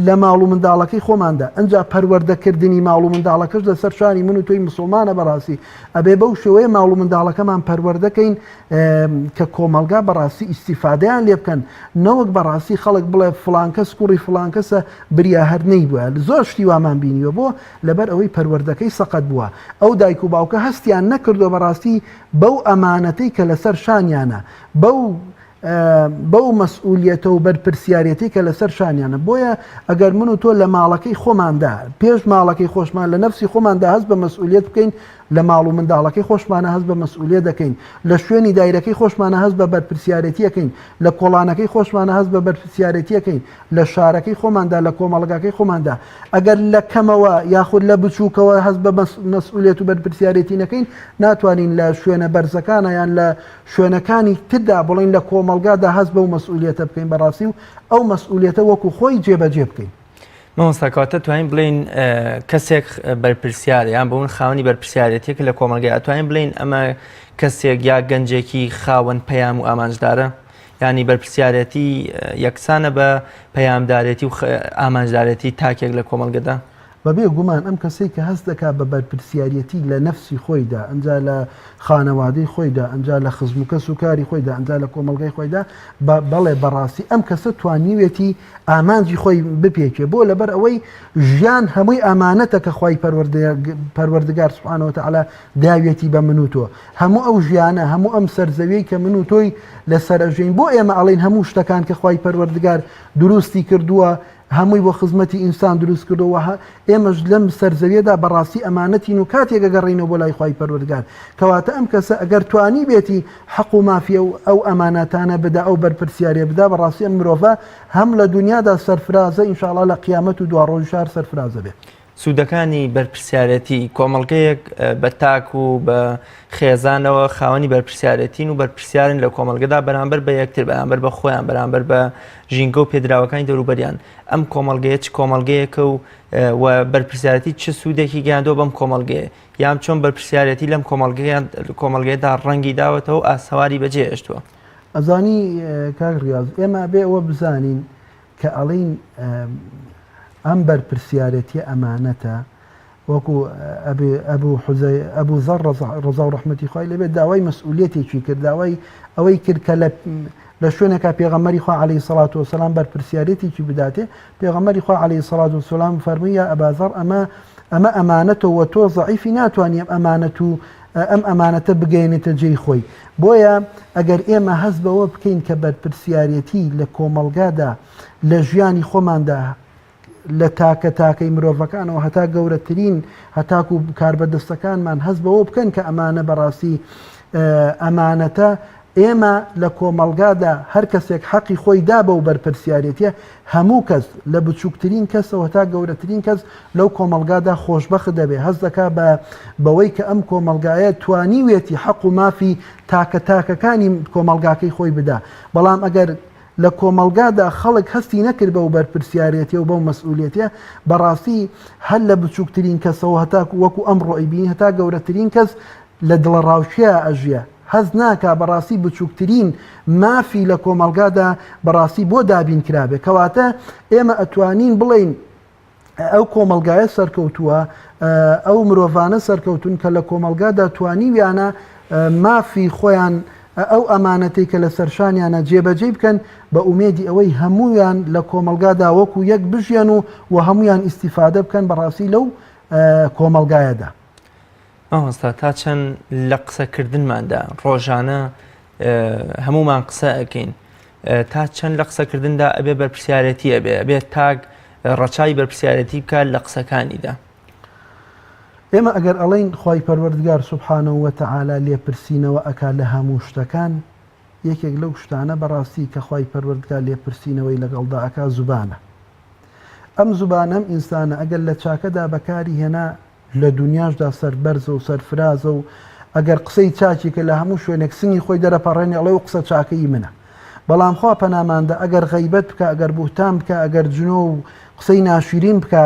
لە ماڵ و منداڵەکەی خۆماندا ئەنجا پەروەردەکردنی ماڵ و منداڵەکەش لەسەر شانی من و تۆی مسلمانە بەڕاستی ئەبێ بەو شێوەیە ماڵ و منداڵەکەمان پەروەردەکەین کە کۆمەلگا بەڕاستی ئیستیفادەیان لێ بکەن نەوەک بەڕاستی خەڵک بڵێ فڵان کەس کوڕی فڵان کەسە بریا هەرنەی بووە زۆر شتی وامان بینیوە بۆ لەبەر ئەوەی پەروەردەکەی سەقەت بووە ئەو دایک و باوکە هەستیان نەکردو بەڕاستی بەو ئەمانەتەی کە لەسەر شانیانە بەو مەسئولیەتە و بەرپرسیارەتی کە لەسەر شانیانە بۆیە ئەگەر من و تۆ لە ماڵەکەی خۆماندا پێش ماڵەکەی خۆشمان لە نەفسی خۆماندا هەست بە مەسئولیت بکەین لە ماڵ و منداڵەکەی خۆشمانە هەست بە مەسئولیت دەکەین لە شوێنی دایرەکەی خۆشمانە هەست بە بەرپرسیارەتیەکەین لە کۆڵانەکەی خۆشمانە هەست بە بەرپرسیارەتیەکەین لە شارەکەی خۆماندا لە کۆمەڵگاکەی خۆماندا ئەگەر لە کەمەوە یاخود لە بچووکەوە هەست بە مەسئولیت و بەرپرسیارەتی نەکەین ناتوانین لە شوێنە بەرزەکانە یان لە شوێنەکانی تردا بڵین لە کۆمەڵگادا هەست بەو مەسئولیتە بکەین بەڕاستی و ئەو مەسئولیتە وەکو خۆی جێبەجێ بکەین
مامۆستاکەواتە توانین بڵین کەسێک بەرپرسیارە یان بەون خاوەنی بەرپرسیارەتێک لە کۆمەلگای ئەتوانین بڵین ئەمە کەسێک یا گەنجێکی خاوەن پەیام و ئامانجدارە ینی بەرپرسیارەتی یەکسانە بە پەیامدارێتی و ئامانجدارەتی تاکێک لە کۆمەڵگەدا
بەبێ گومان ئەم کەسێک کە هەست دەکات بە بەرپرسیارەتی لە نەفسی خۆیدا ئەنجا لە خانەوادەی خۆیدا ئەنجا لە خزم و کەس و کاری خۆیدا ئەنجا لە کۆمەلگای خۆیدا بەڵێ بەڕاستی ئەم کەسە توانیوێتی ئامانجی خۆی بپێکێ بۆ لەبەر ئەوەی ژیان هەمووی ئامانەتە کە خوای پەروەردگار سوبحانەهو وتەعالا داوێتی بە من و تۆ هەموو ئەو ژیانە هەموو ئەم سەرزەویەی کە من و تۆی لەسەر ئەژین بۆ ئێمە ئەڵێن هەموو شتەکان کە خوای پەروەردگار دروستی کردووە هەمووی بۆ خزمەتی ئینسان دروست کردەوە ئێمەش لەم سەرزەویەدا بەڕاستی ئەمانەتین و کاتێکە گەڕینەوە بۆ لای خوای پەروەردگار کەواتە ئەم کەسە ئەگەر توانی بێتی حەق و مافیە و ئەو ئەمانەتانە بدا ئەو بەرپرسیارێ بدا بەڕاستی ئەم مرۆڤە هەم لە دنیادا سەرفرازە ئینشاءڵڵا لە قیامەت و دواڕۆژی شار سەرفرازە بێت.
سوودەکانی بەرپرسیارەتی کۆمەڵگەیەک بە تاک و بە خێزانەوە خاوەنی بەرپرسیارەتین و بەرپرسیارن لە کۆمەڵگەدا بەرامبەر بە یەکتر بەرامبەر بە خۆیان بەرامبەر بە ژینگە و پێدراوەکانی دەوروبەریان ئەم کۆمەڵگەیە چ کۆمەڵگەیەکە و بەرپرسیارەتی چه سوودێکی گەیاندۆ بەم کۆمەڵگەیە یان چۆن بەرپرسیارەتی لەم کۆمەڵگەیەدا ڕەنگی داوەتەوە ئاسەواری بەجێ هێشتووە.
ئەزانی کاک ڕیاض ئێمە بێ ئەوە بزانین کە ئەڵین ئەم بەرپرسیارەتی ئەمانەتە وەکو ئەبوو زەڕ ڕەزا و ڕەحمەتی خوای لەبێت داوای مەسئولیەتێکی کرد داوای ئەوەی کرد کە لە شوێنێکە پێغەمبەری خوا عەلەیهی سەڵات وسەلام بەرپرسیارەتێکی بداتێ پێغەمبەری خوا عەلەیهی سەڵات وسەلام فەرمووی یا ئەبا زەڕ ئەمە ئەمانەتەوە تۆ زەعیفی ناتوانانی ئەم ئەمانەتە بگەێنێتە جێی خۆی بۆیە ئەگەر ئێمە هەست بەوە بکەین کە بەرپرسیارەتی لە کۆمەڵگادا لە ژیانی خۆماندا لە تاکەی مرۆڤەکانەوە هەتا گەورەترین هەتاکو کاربەدەستەکانمان هەست بەوە بکەن کە ئەمانە بەڕاستی ئەمانەتە ئێمە لە کۆمەڵگادا هەر کەسێک حەقی خۆی دا بە و بەرپرسیارەتیە هەموو کەس لە بچووکترین کەسەوە تا گەورەترین کەس لەو کۆمەڵگادا خۆشبەخت دەبێ هەست دەکا بەوەی کە ئەم کۆمەڵگایە توانیوێتی حەق و مافی تاکەکانی کۆمەڵگاکەی خۆی بدا بەڵام ئەگەر لە کۆمەڵگادا خەڵک هەستی نەکرد بە و بەرپرسیارەتیە و بەو مەسئولیەتە بەڕاستی هەر لە بچووکترین کەسەوە هەتا وەکو ئەمڕۆ ئەیبینی هەتا گەورەترین کەس لە دڵە ڕاوچەیە ئەژیە هەز ناکا بەڕاستی بچووکترین مافی لە کۆمەڵگادا بەڕاستی بۆ دابین کرابێ کەواتە ئێمە ئەتوانین بڵین ئەو کۆمەڵگایە سەرکەوتووە ئەو مرۆڤانە سەرکەوتون کە لە کۆمەڵگادا توانیویانە مافی خۆیان ئەو ئەمانەتی کە لە سەرشانیانە جێبەجێ بکەن بە ئومێدی ئەوەی هەمویان لە کۆمەڵگادا وەکو یەک بژیان و هەمویان ئیسیفادە بکەن بەڕاستی لەو کۆمەڵگایەدا.
ئەوستا تا چەند لە قسەکردنماندا ڕۆژانە هەمومان قسە ئەکەین تا چەند لە قسەکردندا ئەبێ بەرپرسیارەتی ئەبێت تاک ڕەچای بەرپرسیارەتی بکات لە قسەکانیدا.
ئێمە ئەگەر ئەڵین خوای پەروەردگار سوبحانەهو وتەعالا لێپرسینەوە ئەکا لە هەموو شتەکان یەکێک لەو شتانە بەڕاستی کە خوای پەروەردگار لێپرسینەوەی لەگەڵدا ئەکا زوبانە ئەم زوبانەم ئینسانە ئەگەر لە چاکەدا بەکاری هێنا لە دنیاشدا سەربەرزە و سەرفرازە و ئەگەر قسەی چاکی کە لە هەموو شوێنێک سنگی خۆی دەرەپەڕێنێ ئەڵێ و قسە چاکەی منە بەڵام خوا پەناماندا ئەگەر غەیبەت بکە ئەگەر بوهتان بکە ئەگەر جنۆ و قسەی ناشرین بکە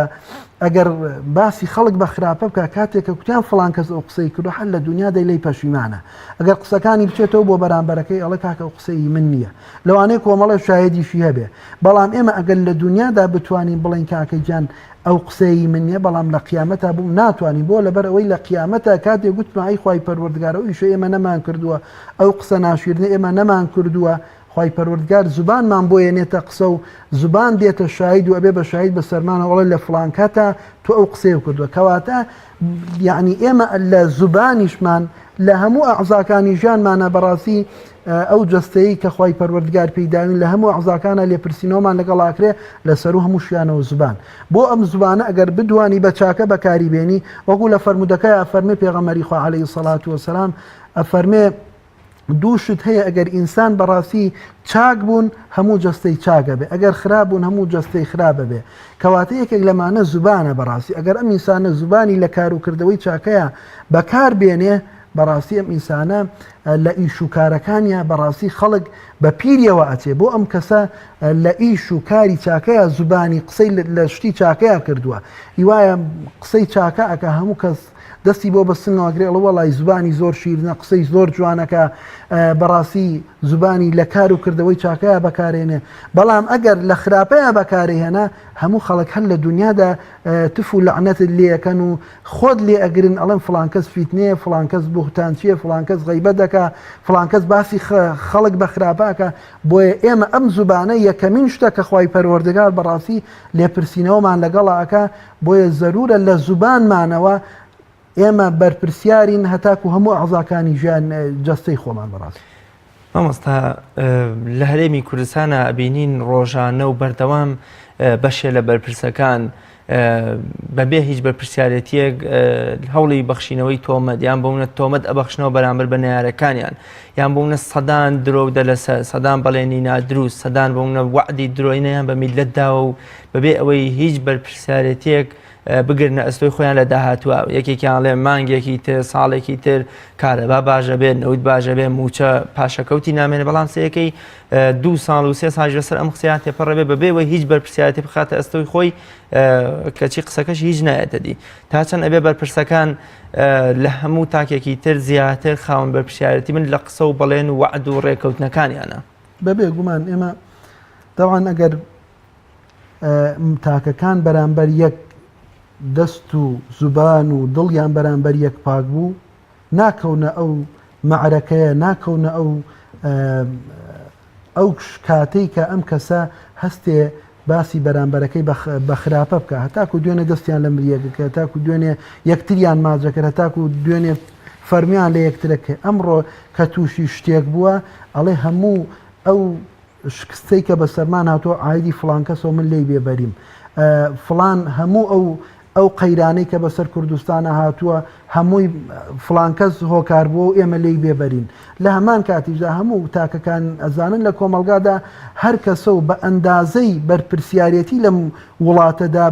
ئەگەر باسی خەڵک بە خراپە بکە کاتێکە کوتیان فڵان کەس ئەو قسەی کردو هەر لە دنیا دەیلەی پەشیمانە ئەگەر قسەکانی بچێتەوە بۆ بەرامبەرەکەی ئەڵێ کاکە ئەو قسەی من نییە لەوانەیە کۆمەڵە شایەدیشی هەبێ بەڵام ئێمە ئەگەر لە دنیادا بتوانین بڵین کاکەی جان ئەو قسەی من نییە بەڵام لە قیامەتا بوو ناتوانین بۆ لەبەر ئەوەی لە قیامەتە کاتێک گوتمای خوای پەروەردگارە ئەو ئیشە ئێمە نەمان کردووە ئەو قسە ناشیرنە ئێمە نەمان کردووە خوای پەروەردگار زوبانمان بۆ یێنێتە قسە و زوبان دێتە شاهید و ئەبێ بە شاهید بە سەرمانە وەڵێ لە فڵان کاتە تۆ ئەو قسەی کردووە کەواتە یعنی ئێمە لە زوبانیشمان لە هەموو ئەعزاکانی ژیانمانە بەڕاستی ئەو جەستەیە کە خوای پەروەردگار پێداوین لە هەموو ئەعزاکانە لێپرسینەوەمان لەگەڵاکرێ لەسەر و هەموو شیانەوە زوبان بۆ ئەم زوبانە ئەگەر بدوانی بە چاکە بەکاری بێنی وەکو لە فەرمودەکەی ئەفەرمێ پێغەمبەری خوا عەلەیهی سەڵات وسەلام ئەفەرمێ دووشت هەیە ئەگەر ئینسان بەڕاستی چاک بوون هەموو جەستەی چاکە بێ ئەگەر خراپ بوون هەموو جەستەی خراپە بێ کەواتە یەکێک لەمانە زوبانە بەڕاستی ئەگەر ئەم ئینسانە زوبانی لە کاروکردەوەی چاکەیە بەکار بێنێ بەڕاستی ئەم ئینسانە لە ئیش و کارەکانیە بەڕاستی خەڵک بە پیریەوە ئەچێ بۆ ئەم کەسە لە ئیش و کاری چاکەیە زوبانی قسەی لە شتی چاکەیە کردووە هیوایە قسەی چاکە ئەکە هەموو کەس دەستی بۆ بەسنەوەگرێ ئەڵە وەڵای زبانی زۆر شیرنە قسەی زۆر جوانەکە بەڕاستی زبانی لە کار و کردەوەی چاکەیە بەکارێنێ بەڵام ئەگەر لە خراپەیە بەکارهێنا هەموو خەڵک هەر لە دنیادا تف و لەعنەتت لێەکەن و خۆت لێ ئەگرن ئەڵەن فڵان کەس فیتنەیە فڵان کەس بوختانچیە فڵان کەس غەیبەت دەکا فڵان کەس باسی خەڵک بە خراپاکە بۆیە ئێمە ئەم زوبانە یەکەمین شتە کە خوای پەروەردگار بەڕاستی لێپرسینەوەمان لەگەڵاکە بۆیە زەرورە لە زوبانمانەوە ئێمە بەرپرسیارین هەتاکو هەموو ئەعزاکانی ژیان جەستەی خۆمان بەڕاستی.
مامۆستا لە هەرێمی کوردستانە ئەبینین ڕۆژانە و بەردەوام بەشێ لە بەرپرسەکان بەبێ هیچ بەرپرسیارەتیەک هەوڵی بەخشینەوەی تۆمەت یان بۆونە تۆمەت ئەبەخشنەوە بەرامبەر بە نەیارەکانیان یان بۆونە سەدان درۆ دەلەسەر سەدان بەڵێنی نادروست سەدان بۆونە وعدی درۆینەیان بە میلەتداوە و بەبێ ئەوەی هیچ بەرپرسیارەتیەک بگرنە ئەستۆی خۆیان لە داهاتوە یەکێکیان لێ مانگێکی تر ساڵێکی تر کارەبا باشە بێت نەوت باشە بێ موچە پاشەکەوتی نامێنێ بەڵام سەیەکەی 2 ساڵ و 3 ساڵ لەسەر ئەم قسەیان تێپەڕێ بەبێەوەی هیچ بەرپرسیارەتی بخاتە ئەستۆی خۆی کەچی قسەکەش هیچ نایەتە دی تا چەند ئەبێ بەرپرسەکان لە هەموو تاکێکی تر زیاتر خاوەن بەرپرسیارەتی من لە قسە و بەڵێن و وعد و ڕێکەوتنەکانیانە
بەبێ گومان ئێمە داوان ئەگەر تاکەکان بەرامبەر یەک دەست و زوبان و دڵیان بەرامبەر یەک پاک بوو ناکەونە ئەو مەعرەکەیە ناکەونە ئەو کاتەی کە ئەم کەسە هەستێ باسی بەرامبەرەکەی بە خراپە بکە هەتاکو دوێنێ دەستیان لە مریەکەکە هەتاکو دوێنێ یەکتریان ماجەکرد هەتاکو دوێنێ فەرمیان لە یەکترەکە ئەمڕۆ کە تووشی شتێک بووە ئەڵێ هەموو ئەو شکستەی کە بە سەرمان هاتووە ئایدی فڵان کەسەوە من لێی بێبەریم فڵان هەموو ئەو قەیرانەی کە بەسەر کوردستانە هاتووە هەمووی فڵان کەس هۆکار بووە و ئێمە لێی بێبەرین لە هەمان کاتیشدا هەموو تاکەکان ئەزانن لە کۆمەلگادا هەر کەسە و بە ئەندازەی بەرپرسیارەتی لەم وڵاتەدا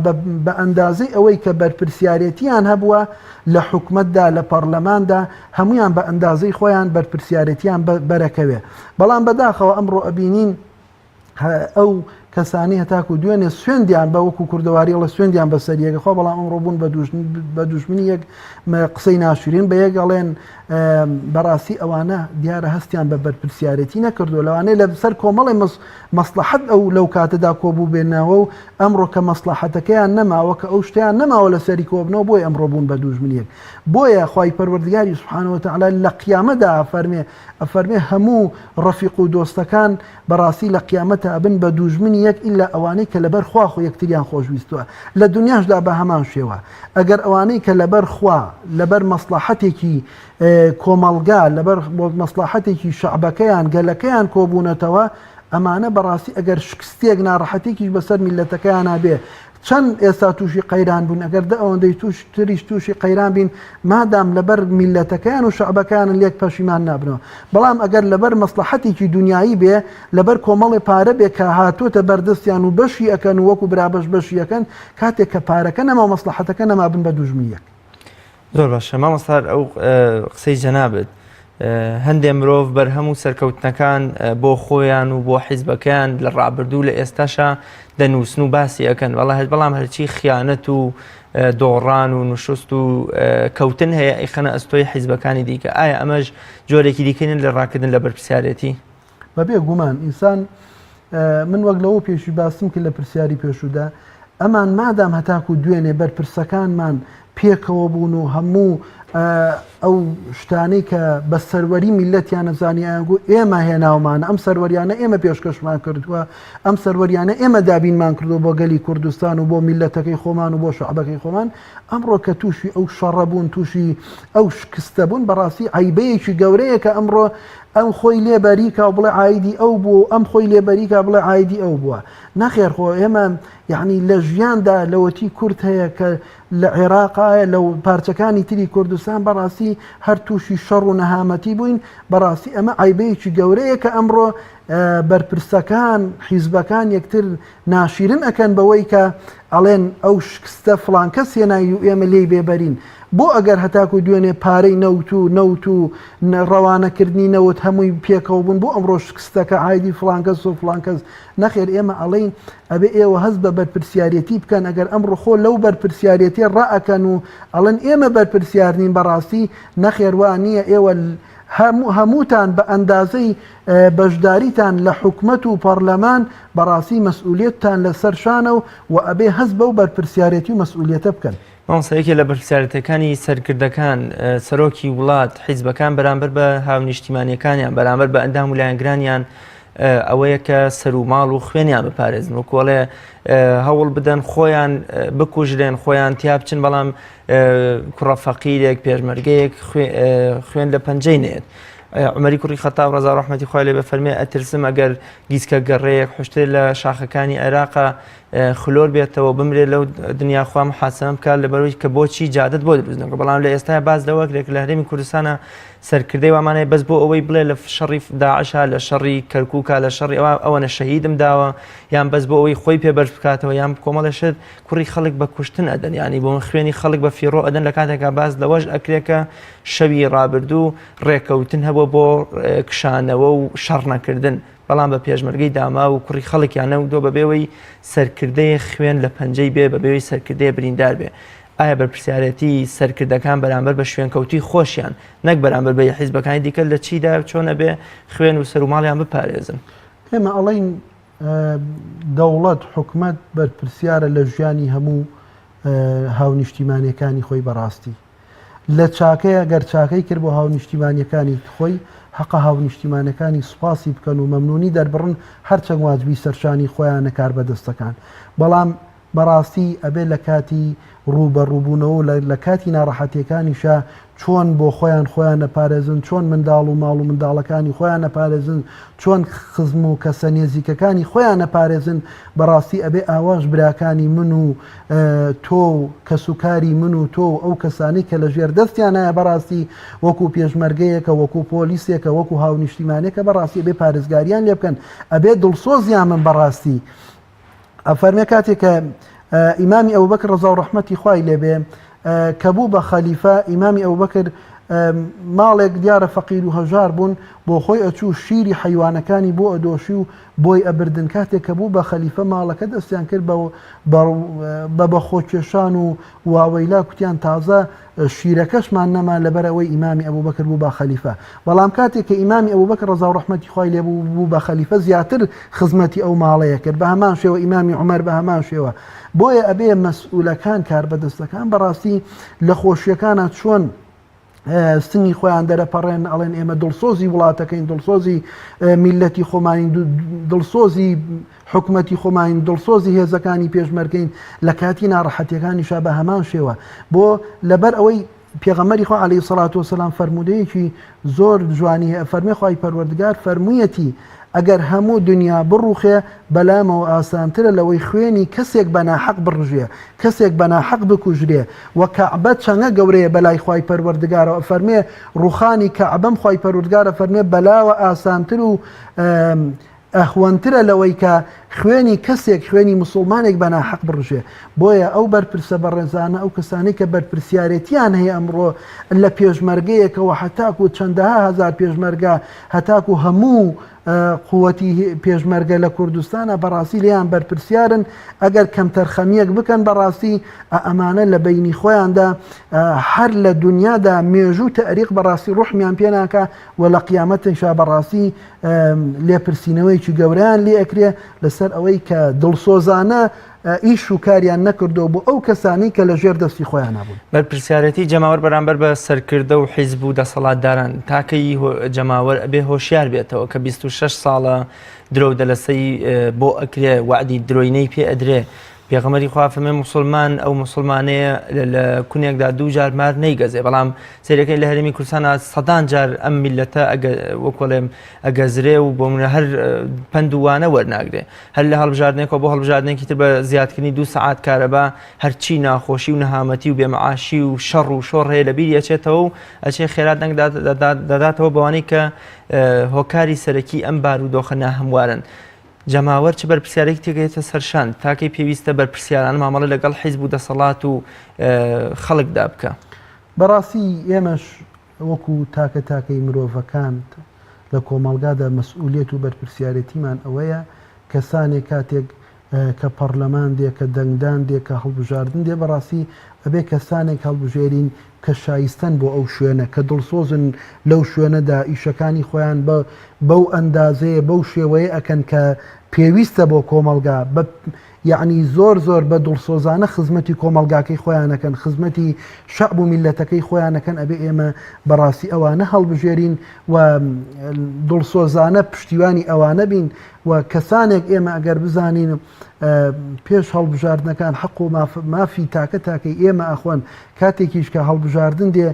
بە ئەندازەی ئەوەی کە بەرپرسیارەتیان هەبووە لە حکومەتدا لە پەرلەماندا هەمویان بە ئەندازەی خۆیان بەرپرسیارەتیان بەرەکەوێ بەڵام بەداخەوە ئەمڕۆ ئەبینین ئەو کەسانی هەتاکو دوێنێ سوێندیان بە وەکو کوردەواری لە سوێندیان بەسەریەکە خۆ بەڵام ئەمڕۆ بوون بە دوژمنی یەک قسەی ناشرین بە یەکەڵێن بەڕاستی ئەوانە دیارە هەستیان بە بەرپرسیارەتی نەکردو لەوانەیە لە سەر کۆمەڵی مەسلحەت ئەو لەو کاتەدا کۆبوو بێنەوە و ئەمڕۆ کە مەسلحەتەکەیان نەماوە کە ئەو شتیان نەماوە لە سەری کۆبنەوە بۆی ئەمڕۆ بوون بە دوژمنیەک بۆیە خوای پەروەردگاری سوبحانەهو وتەعالا لە قیامەتدا ئەفەرمێ هەموو ڕەفیق و دۆستەکان بەڕاستی لە قیامەتە ئەبن بە دوژمنی یەک ئیلا ئەوانەی کە لەبەر خوا خۆ یەکتریان خۆشویستووە لە دنیاشدا بە هەمان شێوە ئەگەر ئەوانەی کە لەبەر خوا لەبەر مەسلحەتێکی کۆمەڵگا لەبەر مەسلحەتێکی شەعبەکەیان گەلەکەیان کۆبوونەتەوە ئەمانە بەڕاستی ئەگەر شکستێک ناڕەحەتێکیش بەسەر میلەتەکەیان نابێ چەند ئێستا تووشی قەیران بوون ئەگەر ئەوەندەی تریش تووشی قەیران بین مادام لەبەر میلەتەکەیان و شەعبەکەیان لێک پەشیمان نابنەوە بەڵام ئەگەر لەبەر مەسلحەتێکی دنیایی بێ لەبەر کۆمەڵی پارە بێ کە هاتوۆتە بەردەستیان و بەشی ئەکەن و وەکو برابەش بەشی ئەەکەن کاتێک کە پارەکە نەما مەسلحەتەکە نەمابن بە دوژمنیەک
زۆر باشە مامۆستا ئەو قسەی جەنابێت هەندێک مرۆڤ بەرهەموو سەرکەوتنەکان بۆ خۆیان و بۆ حیزبەکەیان لە ڕابردوو لە ئێستاشا دەنووسن و باسی ئەەکەن بەڵام هەرچی خیانەت و دۆڕان و نوشست و کەوتن هەیە ئیخەنە ئەستۆی حیزبەکانی دیکە ئایا ئەمەش جۆرێکی دیکەین لە ڕاکردن لە بەرپرسیارەتی
بەبێ گومان ئینسان من وەک لەوە پێشی باسم کرد لە پرسیاری پێشودا ئەمان مادام هەتاکو دوێنێ بەرپرسەکانمان پێکەوە بوون و هەموو ئەو شتانەی کە بە سەروەری میلەتیان نەزانیانگو ئێمە هێناومانە ئەم سەروەریانە ئێمە پێشکەشمان کردووە ئەم سەروەریانە ئێمە دابینمان کردو بۆ گەلی کوردستان و بۆ میلەتەکەی خۆمان و بۆ شعبەکەی خۆمان ئەمڕۆ کە تووشی ئەو شەڕە بوون تووشی ئەو شکستە بوون بەڕاستی عیبەیەکی گەورەیە کە ئەمڕۆ ئەم خۆی لێبەریکە و بڵێ عایدی ئەو بوو ئەم خۆی لێبەریکە بڵێ عایدی ئەو بووە نەخێر خۆ ئێمە یعنی لە ژیاندا لەوەتی کورد هەیە کە لە عێراقایە لەو پارچەکانی تری کوردستان بەڕاستی هەر تووشی شەڕ و نەهامەتی بووین بەڕاستی ئەمە عیبەیەکی گەورەیە کە ئەمڕۆ بەرپرسەکان حیزبەکان یەکتر ناشیرن ئەکەن بەوەی کە ئەڵێن ئەو شکستە فڵان کەس هێنایی و ئێمە لێی بێبەرین بۆ ئەگەر هەتاکو دوێنێ پارەی نەوت و ڕەوانەکردنی نەوت هەمووی پێکەوە بوون بۆ ئەمڕۆ شکستەکە ئایدی فڵان کەس و فڵان کەس نەخێر ئێمە ئەڵێن ئەبێ ئێوە هەست بە بەرپرسیارەتی بکەن ئەگەر ئەمڕۆ خۆ لەو بەرپرسیارەتی ڕائەکەن و ئەڵێن ئێمە بەرپرسیارنین بەڕاستی نەخێر وان نییە ئێوە هەمووتان بە ئەندازەی بەشداریتان لە حکومەت و پەرلەمان بەڕاستی مەسئولیەتتان لەسەر شانە و ئەبێ هەست بەو بەرپرسیارەتی و مەسئولیەتە بکەن.
مامۆستایەکی لە بەرپرسیارەتەکانی سەرکردەکان سەرۆکی وڵات حیزبەکان بەرامبەر بە هاونیشتیمانیەکانیان بەرامبەر بە ئەندام و لایەنگرانیان ئەوەیە کە سەر و ماڵ و خوێنیان بپارێزن و کۆڵێ هەوڵ بدەن خۆیان بکوژرێن خۆیان تیا بچن بەڵام کوڕە فەقیرێک پێشمەرگەیەک خوێن لە پەنجەی نێت. عمەری کوڕی خەتاب ڕەزا ڕەحمەتی خوای لێ بە فەرمێ ئەترسم ئەگەر گیسکە گەڕەیەک حوشتێ لە شاخەکانی عێراقا خلۆر بێتەوە بمرێت لەو دنیا خوا محاسبە بکات لەبەرەوەی کە بۆچی جادت بۆ دروست نەکە بەڵام لە ئێستا باز لەوەک لە هەرێمی کوردستانە سەرکردەی وامانەیە بەس بۆ ئەوەی بڵێ لە شەڕی داعشا لە شەڕی کەرکووکە لە شەڕی ئەوەنە شەهیدم داوە یان بەس بۆ ئەوەی خۆی پێبەرز بکاتەوە یان کۆمەڵەشت کوڕی خەڵک بە کوشتن ئەدەن ینی بۆ من خوێنی خەڵک بە فیڕۆ ئەدەن لە کاتێکا باز لەوەش ئەکرێکە شەوی ڕابردوو ڕێکەوتن هەبووە بۆ کشانەوە و شەڕ نەکردن بەڵام بە پێشمەرگەی داما و کوڕی خەڵکیانە و دۆ بەبێەوەی سەرکردەیە خوێن لە پەنجەی بێ بەبێەوەی سەرکردەیە بریندار بێ. ئایا بەرپرسیارەتی سەرکردەکان بەرامبەر بە شوێنکەوتی خۆشیان نەک بەرامبەر بە حیزبەکانی دیکە لە چیدا چۆنە بێ خوێن و سەر و ماڵیان بپارێزن؟
ئێمە ئەڵێن دەوڵەت حکومەت بەرپرسیارە لە ژیانی هەموو هاونیشتیمانیەکانی خۆی بەڕاستی لە چاکەیە گەر چاکەی کرد بۆ هاونیشتیمانیەکانی خۆی حەقە هاونیشتیمانەکانی سوپاسی بکەن و مەمنونی دەربڕن هەرچەند واجبی سەرشانی خۆیانە کار بەدەستەکان بەڵام بەڕاستی ئەبێ لە کاتی ڕوبەڕووبوونەوە لە کاتی ناڕەحەتیەکانیشە چۆن بۆ خۆیان نەپارێزن چۆن منداڵ و ماڵ و منداڵەکانی خۆیان نەپارێزن چۆن خزم و کەسە نێزیکەکانی خۆیان نەپارێزن بەڕاستی ئەبێ ئاواژ براکانی من و تۆ و کەسوکاری من و تۆ ئەو کەسانی کە لە ژێر دەستیانایە بەڕاستی وەکو پێشمەرگەیەکە وەکو پۆلیسێکە وەکو هاونیشتیمانێکە بەڕاستی ئەبێ پارێزگاریان لێ بکەن ئەبێ دڵسۆزیان من بەڕاستی ئەفەرمێ کاتێکە ئیمامی ئەبوبەکر ڕەزا و ڕەحمەتی خوای لێبێ کە بوو بە خەلیفە ئیمامی ئەبوبەکر ماڵێک دیارە فەقیر و هەژار بوون بۆ خۆی ئەچوو شیری حیوانەکانی بۆ ئەدۆشی و بۆی ئەبردن کاتێک کە بوو بە خەلیفە ماڵەکە دەستیان کرد بە بەخۆکێشان و واوەیلا کوتیان تازە شیرەکەشمان نەمان لەبەر ئەوەی ئیمامی ئەبوبەکر بوو بە خەلیفە بەڵام کاتێک کە ئیمامی ئەبوبەکر ڕەزا و ڕەحمەتی خوای لێ بوو بە خەلیفە زیاتر خزمەتی ئەو ماڵەیە کرد بە هەمان شێوە ئیمامی عومەر بە هەمان شێوە بۆیە ئەبێ مەسئولەکان کار بەدەستەکان بەڕاستی لە خۆشیەکانە چۆن سنی خۆیان دەرەپەڕێن ئەڵێن ئێمە دڵسۆزی وڵاتەکەین دڵسۆزی میلەتی خۆمانی دڵسۆزی حکومەتی خۆمانی دڵسۆزی هێزەکانی پێشمەرگەین لە کاتی ناڕەحەتیەکانیشا بە هەمان شێوە بۆ لەبەر ئەوەی پێغەمبەری خوا عەلەیهی سەڵات وەسەلام فەرمودەیەکی زۆر جوانی هەیە فەرمێ خوای پەروەردگار فەرموویەتی ئەگەر هەموو دنیا بڕوخێ بەلامەوە ئاسانترە لەوەی خوێنی کەسێک بەناحەق بڕژێ کەسێک بەناحەق بکوژرێ و کەعبە چەنگە گەورەیە بەلای خوای پەروەردگارەوە فەرمێ ڕوخانی کەعبەم خوای پەروەردگارە فەرمێ بەلاوە ئاسانتر و ئەهوەنترە لەوەی کە خوێنی کەسێک خوێنی مسلمانێک بەناحەق بڕژێ بۆیە ئەو بەرپرسە بەڕێزانە ئەو کەسانی کە بەرپرسیارەتیان هەیە ئەمڕۆ لە پێشمەرگەیەکەوە هەتاکو چەندەها هەزار پێشمەرگە هەتاکو هەموو قووەتی پێشمەرگە لە کوردستانە بەڕاستی لێیان بەرپرسیارن ئەگەر کەم تەرخەمیەک بکەن بەڕاستی ئەمانە لە بینی خۆیاندا هەر لە دنیادا مێژوو تەریق بەڕاستی ڕوحمیان پێناکە و لە قیامەتنشا بەڕاستی لێپرسینەوەیکی گەورەیان لێ ئەکرێ لەسەر ئەوەی کە دڵسۆزانە ئیش و کاریان نەکردو بۆ ئەو کەسانی کە لە ژێر دەستی خۆیان نەبوون.
بەرپرسیارەتی جەماوەر بەرامبەر بە سەرکردە و حیزب و دەسەڵاتداران تاکەی جەماوەر ئەبێ هۆشیار بێتەوە کە 26 ساڵە درۆ دەلەسەی بۆ ئەکرێ وعدی درۆینەی پێ ئەدرێ پێغەمبەری خوا فەرمێ مسلمان ئەو مسلمانەیە لە کونێکدا دوو جار مار نەیگەزێ بەڵام سەیرەکەی لە هەرێمی کوردستانە سەدان جار ئەم میلەتە وەکوڵێم ئەگەزرێ و بۆ منە هەر پندوانە وەرناگرێ هەر لە هەڵبژاردنێکەوە بۆ هەڵبژاردنێکی تر بە زیادکردنی 2 سەعات کارەبا هەرچی ناخۆشی و نەهامەتی و بێمەعاشی و شەڕ و شۆڕ هەیە لە بیر ئەچێتەوە و ئەچێ خێرات دەنگ دەداتەوە بەوانەی کە هۆکاری سەرەکی ئەم بارودۆخە ناهەموارن. جەماوەر چ بەرپرسیارێکی تێگەیەتە سەرشان تاکەی پێویستە بەرپرسیاران مامەڵە لەگەڵ حیزب و دەسەڵات و خەڵکدا بکە.
بەڕاستی ئێمەش وەکو تاکەی مرۆڤەکان لە کۆمەڵگادا مەسئولیت و بەرپرسیارەتیمان ئەوەیە کەسانێک کاتێک کە پەرلەمان دێ کە دەنگدان دێ کە هەڵبژاردن دێ بەڕاستی ئەبێ کەسانێک هەڵبژێرین کە شایستەن بۆ ئەو شوێنە کە دڵسۆزن لەو شوێنەدا ئیشەکانی خۆیان بەو ئەندازەیە بەو شێوەیە ئەکەن کە پێویستە بۆ کۆمەلگا یعنی زۆر بە دڵسۆزانە خزمەتی کۆمەلگاکەی خۆیانەکەن خزمەتی شەعب و میلەتەکەی خۆیانەکەن ئەبێ ئێمە بەڕاستی ئەوانە هەڵبژێرین و دڵسۆزانە پشتیوانی ئەوانە بین و کەسانێک ئێمە ئەگەر بزانین پێش هەڵبژاردنەکان حەق و مافی تاکەی ئێمە ئەخۆن کاتێکیش کە هەڵبژاردن دێ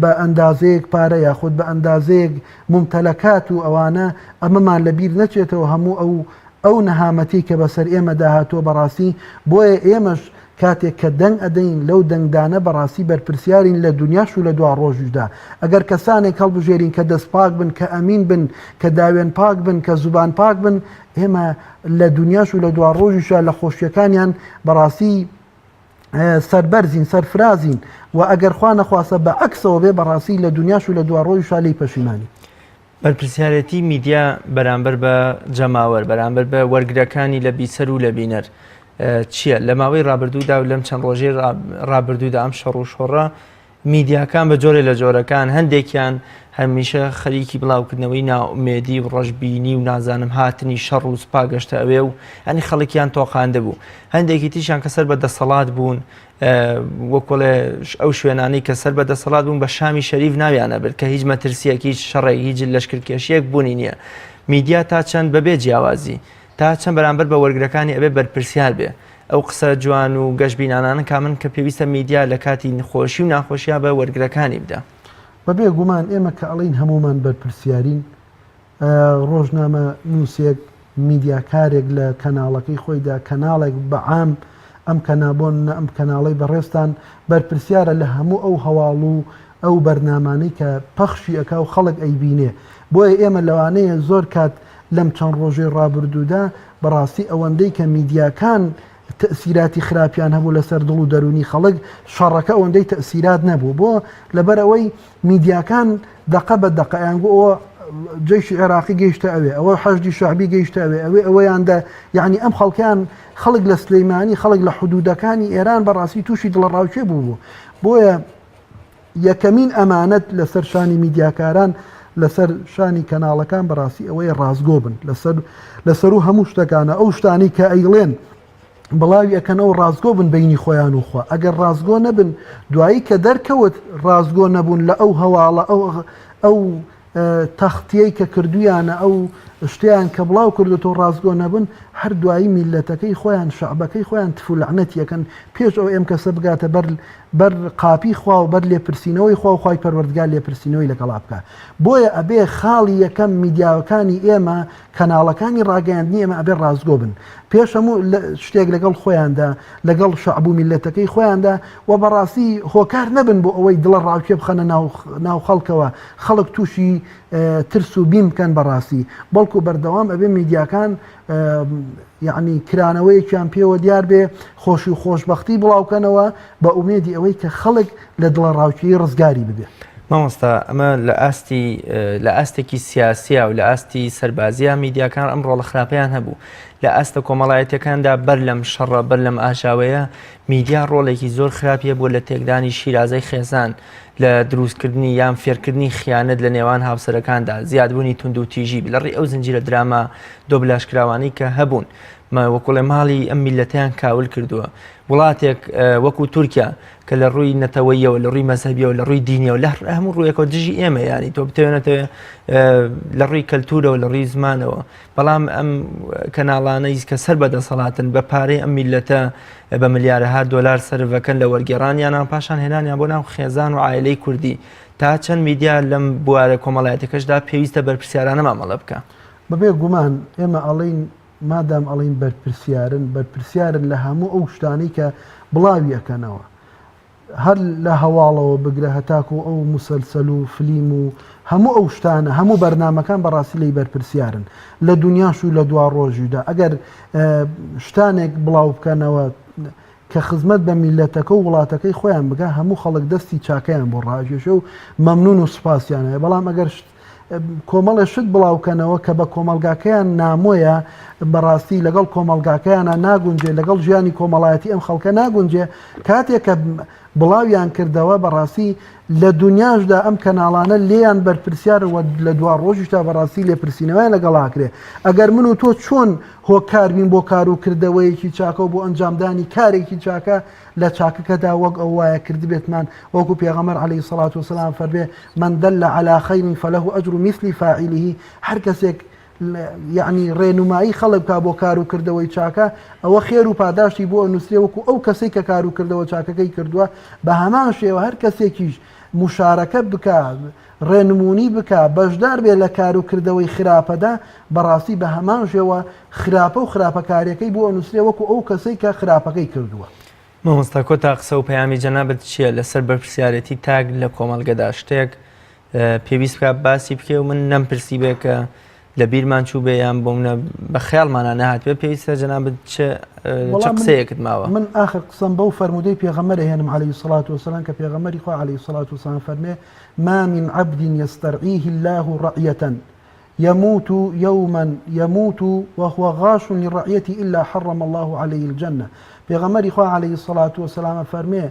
بە ئەندازەیەک پارە یاخود بە ئەندازەیەک ممتەلەکات و ئەوانە ئەمەمان لەبیر نەچێتەوە هەموو ئەو نەهامەتی کە بەسەر ئێمە داهاتوە بەڕاستی بۆیە ئێمەش کاتێک کە دەنگ ئەدەین لەو دەنگدانە بەڕاستی بەرپرسیارین لە دنیاش و لە دوا ڕۆژیشدا ئەگەر کەسانێک هەڵبژێرین کە دەست پاک بن کە ئەمین بن کە داوێن پاک بن کە زوبان پاک بن ئێمە لە دنیاش و لە دوا ڕۆژیشدا لە خۆشیەکانیان بەڕاستی سەربەرزین سەرفرازین و ئەگەر خوا نەخواسە بە عەکسەوە بێ بەڕاستی لە دنیاش و لە دوا ڕۆژیشدا لی پەشیمانی.
بەرپرسیارەتی میدیا بەرامبەر بە جەماوەر بەرامبەر بە وەرگرەکانی لە بیسەر و لە بینەر چییە؟ لە ماوەی ڕابردوودا و لەم چەند ڕۆژەی ڕابردوودا ئەم شەڕ و شۆڕە میدیاکان بە جۆرێ لە جۆرەکان هەندێکیان هەمیشە خەریکی بڵاوکردنەوەی ناومێدی و ڕەشببینی و نازانم هاتنی شەڕ و سوپاگەشتە ئەوێ و ئەنی خەڵکیان تۆقااندە بوو هەندێکی تیشان کە سەر بە دەسەڵات بوون وەکۆڵێ ئەو شوێنانی کە سەر بە دەسەڵات بوون بە شامی شەریف ناویانە بێت کە هیچ مەترسیەکی شەڕێک هیچ لەشکرکێشیەک بوونی نییە. میدیا تا چەند بەبێ جیاوازی تا چەند بەرامبەر بە وەرگرەکانی ئەبێ بەرپرسیار بێ ئەو قسە جوان و گەشتبینانانە کامن کە پێویستە میدیا لە کاتی نخۆشی و ناخۆشییا بە وەرگرەکانی بدە.
بەبێ گومان ئێمە کە ئەڵین هەمومان بەرپرسیارین ڕۆژنامە نووسێک میدیاکارێک لە کەناڵەکەی خۆیدا کەناڵێک بەعام ئەم کەنابۆن ئەم کەناڵی بەڕێستان بەرپرسیارە لە هەموو ئەو هەواڵ و ئەو بەرنامانەی کە پەخشی ئەکا و خەڵک ئەیبینێ بۆیە ئێمە لەوانەیە زۆر کات لەم چەند ڕۆژەی ڕابردوودا بەڕاستی ئەوەندەی کە میدیاکان تەسیراتی خراپیان هەبوو لەسەر دڵ و دەرونی خەڵک شەڕەکە ئەوەندەی تەسیرات نەبوو بۆ لەبەر ئەوەی میدیاکان دەقە بە دەقەیان گوۆ جێشی عێراقی گەیشتە ئەوە حەشدی شعبی گەیشتە ئەوەیاندا یعنی ئەم خەڵکیان خەڵک لە سلەیمانی خەڵک لە حدودەکانی ئێران بەڕاستی تووشی دڵڕاوچێ بوو بۆیە یەکەمین ئەمانەت لەسەر شانی میدیاکاران لەسەر شانی کەناڵەکان بەڕاستی ئەوەی ڕازگۆ بن لەسەر و هەموو شتەکانە ئەو شتانی کە ئەیڵێن بڵاوی ئەکەنەوە ڕازگۆ بن بینی خۆیان وخوا ئەگەر ڕازگۆ نەبن دوایی کە دەرکەوت ڕازگۆ نەبوون لە ئەو هەواڵە ئەو تەختیەی کە کردویانە ئەو شتیان کە بڵاو کردوەوە ڕازگۆ نەبن هەر دوایی میلەتەکەی خۆیان شعبەکەی خۆیان تفولعنەتیەکەن پێش ئەو ئێم کەسە بگاتە بەر قاپی خوا و بەر لێپرسینەوەی خوا و خوای پەروەردگار لێپرسینەوەی لەگەڵا بکە بۆیە ئەبێ خاڵی یەکەم میدیاوەکانی ئێمە کەناڵەکانی ڕاگەیاندنی ئێمە ئەبێ ڕازگۆ بن پێش هەموو شتێک لەگەڵ خۆیاندا لەگەڵ شعب و میلەتەکەی خۆیاندا و بەڕاستی هۆکار نەبن بۆ ئەوەی دڵە ڕاوکێ بخەنە ناو خەڵکەوە خەڵک تووشی ترس و بیم بکەن بەڕاستی بەڵکو بەردەوام ئەبێ میدیاکان یعنی کرانەوەیەکیان پێوە دیار بێ خۆشی و خۆشببختی بڵاوکەنەوە بە ئومێدی ئەوەی کە خەڵک لە دڵە ڕاوکی ڕزگاری ببێ.
مامۆستا ئەمە لە ئاستێکی سیاسیە و لە ئاستی سەربازیە میدیاکان ئەم ڕۆڵە خراپەیان هەبوو لە ئاستە کۆمەڵایەتەکاندا بەر لەم شەڕە بەر لەم ئاژاوەیە میدیا ڕۆڵێکی زۆر خراپیە بۆ لە تێکدانی شیرازەی خێزان لە دروستکردنی یان فێرکردنی خیانەت لە نێوان هاوسەرەکاندا زیادبوونی تونند و تیژی لەڕێ ئەو زنجیرە دراما دۆبلاشکراوانی کە هەبوون وەکوڵێ ماڵی ئەم میلەتیان کاول کردووە وڵاتێک وەکو تورکیا کە لە ڕووی نەتەوەیەوە لە ڕووی مەزهبیەوە لە ڕووی دینیەوە لە هەموو ڕوویەکەوە دژی ئێمە ینی تۆ بتوێنێتەوە لە ڕووی کەلتورەوە لە ڕووی زمانەوە بەڵام ئەم کەناڵانەی کە سەر بەدەسەڵاتن بە پارەی ئەم میلەتە بە ملیارەها دۆلار سەرڤەکەن لە وەرگێڕانیان پاشان هێنانیان بۆ ناو خێزان و عایلەی کوردی تا چەند میدیا لەم بوارە کۆمەڵایەتەکەشدا پێویستە بەرپرسیارانە مامەڵە بکە
بەبێ گومان ئێمە ئەڵین مادام ئەڵین بەرپرسیارن لە هەموو ئەو شتانی کە بڵاوی ئەەکەنەوە هەر لە هەواڵەوە بگرە هەتاکو ئەو مسلسل و فلیم و هەموو ئەو شتانە هەموو بەرنمەکان بەڕاستی لی بەرپرسیارن لە دنیاش و لە دوا ڕۆژیدا ئەگەر شتانێک بڵاو بکەنەوە کە خزمەت بە میلەتەکە و وڵاتەکەی خۆیان بگە هەموو خەڵک دەستی چاکەیان بۆ ڕاژێشە و مەمنون و سوپاسیانەیە بەڵام ئەگەر کۆمەڵە شت بڵاوکەنەوە کە بە کۆمەلگاکەیان نامۆیە بەڕاستی لەگەڵ کۆمەلگاکەیانە ناگونجێ لەگەڵ ژیانی کۆمەڵایەتی ئەم خەڵکە ناگونجێ کاتێک کە بڵاویان کردەوە بەڕاستی لە دنیاشدا ئەم کەناڵانە لێیان بەرپرسیارەوە لە دوا ڕۆژیشتا بەڕاستی لێپرسینەوەی لەگەڵاکرێ ئەگەر من و تۆ چۆن هۆکار بین بۆ کار و کردەوەیەکی چاکە و بۆ ئەنجامدانی کارێکی چاکە لە چاکەکەدا وەک ئەو وایە کردی بێتمان وەکو پێغەمبەر عەلەیهی سەڵات وسەلام فەرمێ من دل علی خەیر فله ئەجر مثل فاعله هەر کەسێک یعنی ڕێنمایی خەڵک کا بۆ کار و کردەوەی چاکە ئەوە خێر و پاداشتی بۆ ئەنووسێ وەکو ئەو کەسەی کە کار و کردەوە چاکەکەی کردووە بە هەمان شێوە هەر کەسێکیش مشارەکە بکە ڕێنمونی بکە بەشدار بێ لە کار و کردەوەی خراپەدا بەڕاستی بە هەمان شێوە خراپە و خراپەکاریەکەی بۆ ئەنووسێ وەکو ئەو کەسەی کە خراپەکەی کردووە.
مامۆستا کۆتا قسە و پەیامی جەنابەت چییە لەسەر بەرپرسیارەتی تاک لە کۆمەڵگەدا شتێک پێویست بکە باسی بکێ و من نەمپرسی بێ کە لە بیرمان چوو بێ یان بۆمە بە خەیاڵمانە نەهات بێ پێویستە جەنابەت چ قسەیەکت ماوە
من ئاخر قسەم بەو فەرمودەی پێغەمبەر هێنم عەلەیهی سەڵات وسەلام کە پێغەمبەری خوا عەلەیهی سەڵات وسەلام فەرمێ ما من عبد يسترعيه الله رعية يموت وهو غاش لرعيته إلا حرم الله عليه الجنة پێغەمبەری خوا عەلەیهی سەڵات وسەلام فەرمێ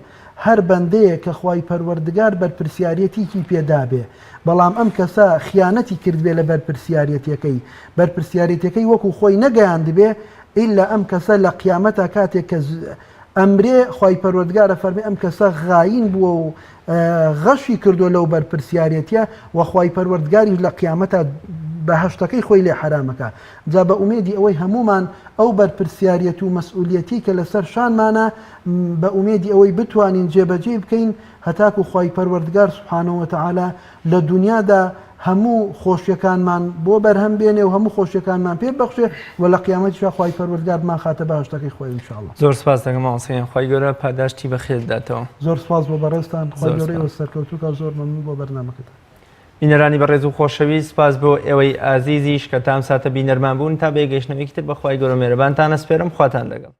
هەر بەندەیە کە خوای پەروەردگار بەرپرسیارەتێکی پێدا بێ بەڵام ئەم کەسە خیانەتی کردبێ لە بەرپرسیارەتەکەی وەکو خۆی نەگەیاند بێ ئیلا ئەم کەسە لە قیامەتە کاتێک کە ئەمرێ خوای پەروەردگارە فەرمێ ئەم کەسە غاین بووە و غەشی کردو لەو بەرپرسیارەتیە و خوای پەروەردگاریش لە قیامەتە بەهەشتەکەی خۆی لێ حرامەکە جا بە ئومێدی ئەوەی هەمومان ئەو بەرپرسیارەت و مەسئولیەتی کە لەسەر شانمانە بە ئومێدی ئەوەی بتوانین جێبەجێ بکەین هەتاکو خوای پەروەردگار سوبحانەهو وتەعالا لە دنیادا هەموو خۆشیەکانمان بۆ بەرهەم بێنێ و هەموو خۆشیەکانمان پێ بەخشێ و لە قیامەتیشا خوای پەروەردگارمان خاتە بەهەشتەکەی خۆی ئینشاءڵڵا.
زۆر سپاس دەکەم مامۆستایان خوای گەورە پاداشتی بەخێر بداتەوە.
زۆر سپاس بۆ بەڕێستان خوای گەورەی سەرکەوتووکە زۆر مەمنون بۆ بەرنامەکەت.
بینەرانی بەڕێز و خۆشەویست سپاس بۆ ئێوەی ئازیزیش کە تام ساتە بینەرمان بوون تا بێگەشتنەوەیکی تر بەخوای گەورە مێرەبانتان ئەسپێرم خواتان لەگەڵ.